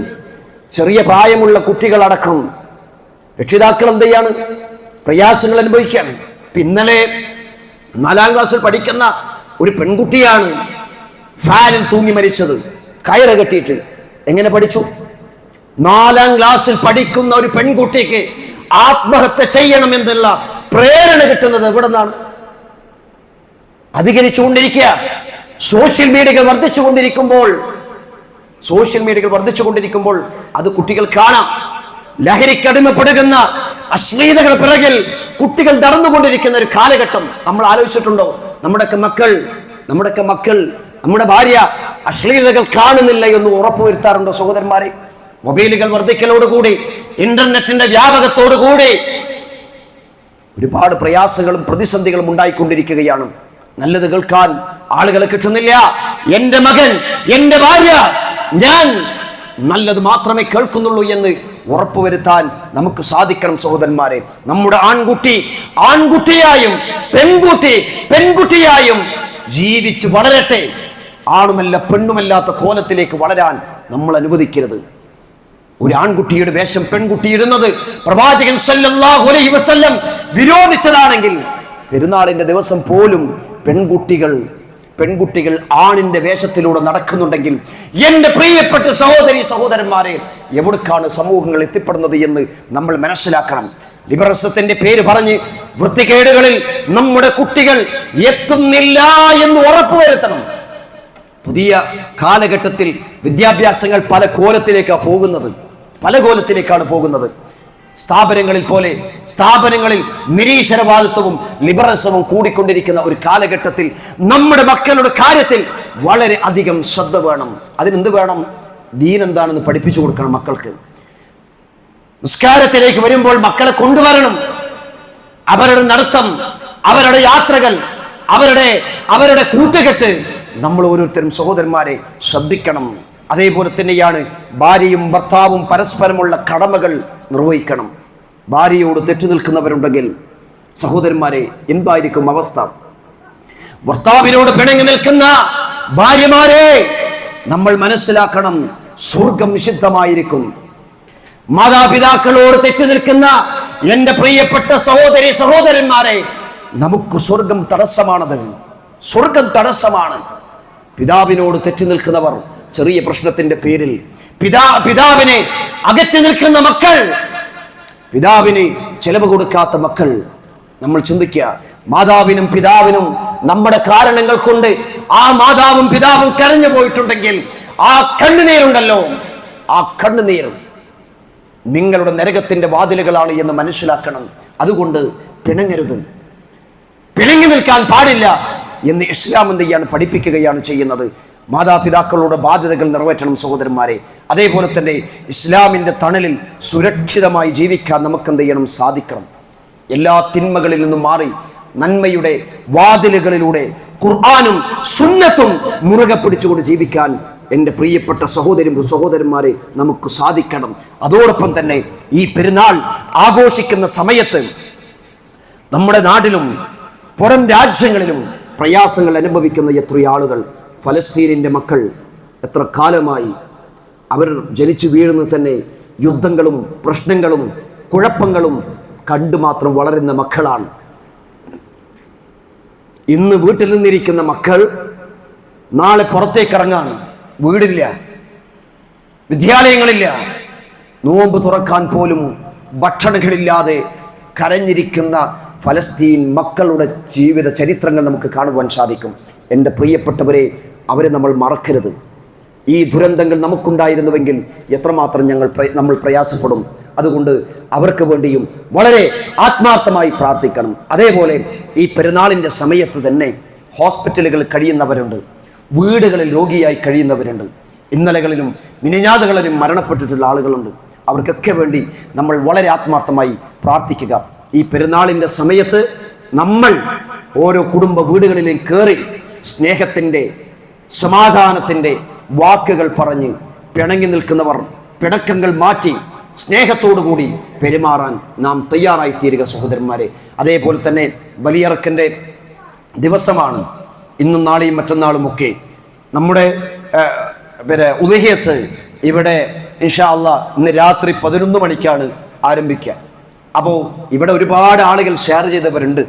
ചെറിയ പ്രായമുള്ള കുട്ടികളടക്കം രക്ഷിതാക്കൾ എന്ത് ചെയ്യാണ്? പ്രയാസങ്ങൾ അനുഭവിക്കുകയാണ്. ഇന്നലെ 4ാം ക്ലാസ്സിൽ പഠിക്കുന്ന ഒരു പെൺകുട്ടിയാണ് ഫാനിൽ തൂങ്ങി മരിച്ചത്, കയറ് കെട്ടിയിട്ട്. എങ്ങനെ പഠിച്ചു? 4ാം ക്ലാസ്സിൽ പഠിക്കുന്ന ഒരു പെൺകുട്ടിക്ക് ആത്മഹത്യ ചെയ്യണമെന്നുള്ള പ്രേരണ കിട്ടുന്നത് എവിടെ നിന്നാണ്? അധികരിച്ചുകൊണ്ടിരിക്കുക. സോഷ്യൽ മീഡിയകൾ വർദ്ധിച്ചുകൊണ്ടിരിക്കുമ്പോൾ അത് കുട്ടികൾ കാണാം. ലഹരിക്കടിമപ്പെടുന്ന അശ്ലീലതകൾ പിറകിൽ കുട്ടികൾ നടന്നുകൊണ്ടിരിക്കുന്ന ഒരു കാലഘട്ടം നമ്മൾ ആലോചിച്ചിട്ടുണ്ടോ? നമ്മുടെയൊക്കെ മക്കൾ, നമ്മുടെ ഭാര്യ അശ്ലീലതകൾ കാണുന്നില്ല എന്ന് ഉറപ്പുവരുത്താറുണ്ടോ സഹോദരന്മാരെ? മൊബൈലുകൾ വർദ്ധിക്കലോടുകൂടി, ഇന്റർനെറ്റിന്റെ വ്യാപകത്തോടുകൂടി ഒരുപാട് പ്രയാസങ്ങളും പ്രതിസന്ധികളും ഉണ്ടായിക്കൊണ്ടിരിക്കുകയാണ്. നല്ലത് കേൾക്കാൻ ആളുകളെ കിട്ടുന്നില്ല. എന്റെ മകൻ, എന്റെ ഭാര്യ, ഞാൻ നല്ലത് മാത്രമേ കേൾക്കുന്നുള്ളൂ എന്ന് ഉറപ്പുവരുത്താൻ നമുക്ക് സാധിക്കണം സഹോദരന്മാരെ. നമ്മുടെ ആൺകുട്ടി ആൺകുട്ടിയായും പെൺകുട്ടി പെൺകുട്ടിയായും ജീവിച്ച് വളരട്ടെ. ആണുമല്ല പെണ്ണുമല്ലാത്ത കോലത്തിലേക്ക് വളരാൻ നമ്മൾ അനുവദിക്കരുത്. ഒരു ആൺകുട്ടിയുടെ വേഷം പെൺകുട്ടി ഇടുന്നത് പ്രവാചകൻ സല്ലല്ലാഹു അലൈഹി വസല്ലം വിരോധിച്ചതാണെങ്കിൽ, പെരുന്നാളിന്റെ ദിവസം പോലും പെൺകുട്ടികൾ ആണിന്റെ വേഷത്തിലൂടെ നടക്കുന്നുണ്ടെങ്കിൽ, എന്റെ പ്രിയപ്പെട്ട സഹോദരി സഹോദരന്മാരെ, എവിടേക്കാണ് സമൂഹങ്ങൾ എത്തിപ്പെടുന്നത് എന്ന് നമ്മൾ മനസ്സിലാക്കണം. ലിബറസത്തിന്റെ പേര് പറഞ്ഞ് വൃത്തികേടുകളിൽ നമ്മുടെ കുട്ടികൾ എത്തുന്നില്ല എന്ന് ഉറപ്പുവരുത്തണം. പുതിയ കാലഘട്ടത്തിൽ വിദ്യാഭ്യാസങ്ങൾ പല കോലത്തിലേക്കാണ് പോകുന്നത്. സ്ഥാപനങ്ങളിൽ നിരീശ്വരവാദിത്വവും ലിബറലിസവും കൂടിക്കൊണ്ടിരിക്കുന്ന ഒരു കാലഘട്ടത്തിൽ നമ്മുടെ മക്കളുടെ കാര്യത്തിൽ വളരെ അധികം ശ്രദ്ധ വേണം. അതിനെന്ത് വേണം? ദീൻ എന്താണെന്ന് പഠിപ്പിച്ചു കൊടുക്കണം മക്കൾക്ക്. നിസ്കാരത്തിലേക്ക് വരുമ്പോൾ മക്കളെ കൊണ്ടുവരണം. അവരുടെ നടത്തം, അവരുടെ യാത്രകൾ, അവരുടെ കൂട്ടുകെട്ട് നമ്മൾ ഓരോരുത്തരും സഹോദരന്മാരെ ശ്രദ്ധിക്കണം. അതേപോലെ തന്നെയാണ് ഭാര്യയും ഭർത്താവും പരസ്പരമുള്ള കടമകൾ നിർവഹിക്കണം. ഭാര്യയോട് തെറ്റു നിൽക്കുന്നവരുണ്ടെങ്കിൽ സഹോദരന്മാരെ, എന്തായിരിക്കും അവസ്ഥ? ഭർത്താവിനോട് പിണങ്ങി നിൽക്കുന്ന ഭാര്യമാരെ നമ്മൾ മനസ്സിലാക്കണം, സ്വർഗം നിഷിദ്ധമായിരിക്കും. മാതാപിതാക്കളോട് തെറ്റു നിൽക്കുന്ന എന്റെ പ്രിയപ്പെട്ട സഹോദരി സഹോദരന്മാരെ, നമുക്ക് സ്വർഗം തടസ്സമാണ്. പിതാവിനോട് തെറ്റു നിൽക്കുന്നവർ, ചെറിയ പ്രശ്നത്തിന്റെ പേരിൽ പിതാവിനെ അകറ്റി നിൽക്കുന്ന മക്കൾ, പിതാവിന് ചെലവ് കൊടുക്കാത്ത മക്കൾ, നമ്മൾ ചിന്തിക്കുക. മാതാവിനും പിതാവിനും നമ്മുടെ കാരണങ്ങൾ കൊണ്ട് ആ മാതാവും പിതാവും കരഞ്ഞു പോയിട്ടുണ്ടെങ്കിൽ ആ കണ്ണുനീരുണ്ടല്ലോ, ആ കണ്ണുനീർ നിങ്ങളുടെ നരകത്തിന്റെ വാതിലുകളാണ് എന്ന് മനസ്സിലാക്കണം. അതുകൊണ്ട് പിണങ്ങരുത്, പിണങ്ങി നിൽക്കാൻ പാടില്ല എന്ന് ഇസ്ലാം എന്ത് ചെയ്യാണ്? പഠിപ്പിക്കുകയാണ് ചെയ്യുന്നത്. മാതാപിതാക്കളുടെ ബാധ്യതകൾ നിറവേറ്റണം സഹോദരന്മാരെ. അതേപോലെ തന്നെ ഇസ്ലാമിന്റെ തണലിൽ സുരക്ഷിതമായി ജീവിക്കാൻ നമുക്ക് എന്ത് ചെയ്യണം? സാധിക്കണം. എല്ലാ തിന്മകളിൽ നിന്നും മാറി നന്മയുടെ വാതിലുകളിലൂടെ ഖുർആനും സുന്നത്തും മുറുകെ പിടിച്ചുകൊണ്ട് ജീവിക്കാൻ എൻ്റെ പ്രിയപ്പെട്ട സഹോദരന്മാരെ നമുക്ക് സാധിക്കണം. അതോടൊപ്പം തന്നെ ഈ പെരുന്നാൾ ആഘോഷിക്കുന്ന സമയത്ത് നമ്മുടെ നാട്ടിലും പുറം രാജ്യങ്ങളിലും പ്രയാസങ്ങൾ അനുഭവിക്കുന്ന എത്രയോ ആളുകൾ, ഫലസ്തീനിൻ്റെ മക്കൾ എത്ര കാലമായി അവർ ജനിച്ചു വീഴുന്നത് തന്നെ യുദ്ധങ്ങളും പ്രശ്നങ്ങളും കുഴപ്പങ്ങളും കണ്ടു മാത്രം വളരുന്ന മക്കളാണ്. ഇന്ന് വീട്ടിൽ നിന്നിരിക്കുന്ന മക്കൾ നാളെ പുറത്തേക്കിറങ്ങാണ്. വീടില്ല, വിദ്യാലയങ്ങളില്ല, നോമ്പ് തുറക്കാൻ പോലും ഭക്ഷണങ്ങളില്ലാതെ കരഞ്ഞിരിക്കുന്ന ഫലസ്തീൻ മക്കളുടെ ജീവിത ചരിത്രങ്ങൾ നമുക്ക് കാണുവാൻ സാധിക്കും. എൻ്റെ പ്രിയപ്പെട്ടവരെ, അവരെ നമ്മൾ മറക്കരുത്. ഈ ദുരന്തങ്ങൾ നമുക്കുണ്ടായിരുന്നുവെങ്കിൽ എത്രമാത്രം നമ്മൾ പ്രയാസപ്പെടും. അതുകൊണ്ട് അവർക്ക് വേണ്ടിയും വളരെ ആത്മാർത്ഥമായി പ്രാർത്ഥിക്കണം. അതേപോലെ ഈ പെരുന്നാളിൻ്റെ സമയത്ത് തന്നെ ഹോസ്പിറ്റലുകളിൽ കഴിയുന്നവരുണ്ട്, വീടുകളിൽ രോഗിയായി കഴിയുന്നവരുണ്ട്, ഇന്നലകളിലും മിനിഞ്ഞാതുകളിലും മരണപ്പെട്ടിട്ടുള്ള ആളുകളുണ്ട്. അവർക്കൊക്കെ വേണ്ടി നമ്മൾ വളരെ ആത്മാർത്ഥമായി പ്രാർത്ഥിക്കുക. ഈ പെരുന്നാളിൻ്റെ സമയത്ത് നമ്മൾ ഓരോ കുടുംബ വീടുകളിലും കയറി സ്നേഹത്തിൻ്റെ സമാധാനത്തിൻ്റെ വാക്കുകൾ പറഞ്ഞ് പിണങ്ങി നിൽക്കുന്നവർ പിണക്കങ്ങൾ മാറ്റി സ്നേഹത്തോടുകൂടി പെരുമാറാൻ നാം തയ്യാറായി തീരുക സഹോദരന്മാരെ. അതേപോലെ തന്നെ ബലിയറക്കൻ്റെ ദിവസമാണ് ഇന്നും നാളെയും മറ്റന്നാളുമൊക്കെ. നമ്മുടെ ഉദഹിയത്ത് ഇവിടെ ഇൻഷാ അല്ലാഹ് ഇന്ന് രാത്രി 11 മണിക്കാണ് ആരംഭിക്കുക. അപ്പോൾ ഇവിടെ ഒരുപാട് ആളുകൾ ഷെയർ ചെയ്തവരുണ്ട്,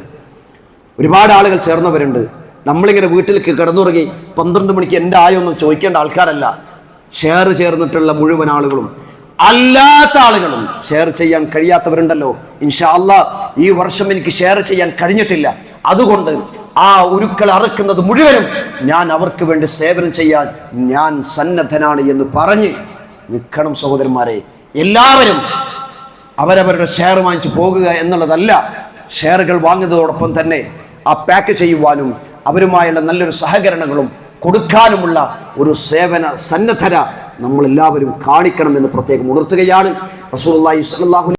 ഒരുപാട് ആളുകൾ ചേർന്നവരുണ്ട്. നമ്മളിങ്ങനെ വീട്ടിലേക്ക് കിടന്നുറങ്ങി 12 മണിക്ക് എൻ്റെ ആയൊന്നും ചോദിക്കേണ്ട ആൾക്കാരല്ല. ഷെയർ ചേർന്നിട്ടുള്ള മുഴുവൻ ആളുകളും അല്ലാത്ത ആളുകളും ഷെയർ ചെയ്യാൻ കഴിയാത്തവരുണ്ടല്ലോ. ഇൻഷാ അല്ലാഹ് ഈ വർഷം എനിക്ക് ഷെയർ ചെയ്യാൻ കഴിഞ്ഞിട്ടില്ല. അതുകൊണ്ട് ആ ഉരുക്കൾ അറക്കുന്നത് മുഴുവനും ഞാൻ അവർക്ക് വേണ്ടി സേവനം ചെയ്യാൻ ഞാൻ സന്നദ്ധനാണ് എന്ന് പറഞ്ഞ് നിൽക്കണം സഹോദരന്മാരെ. എല്ലാവരും അവരവരുടെ ഷെയർ വാങ്ങിച്ചു പോകുക എന്നുള്ളതല്ല, ഷെയറുകൾ വാങ്ങുന്നതോടൊപ്പം തന്നെ ആ പാക്ക് ചെയ്യുവാനും അവരുമായുള്ള നല്ലൊരു സഹകരണങ്ങളും കൊടുക്കാനുമുള്ള ഒരു സേവന സന്നദ്ധത നമ്മളെല്ലാവരും കാണിക്കണമെന്ന് പ്രത്യേകം ഉണർത്തുകയാണ്. റസൂലുള്ളാഹി സ്വല്ലല്ലാഹു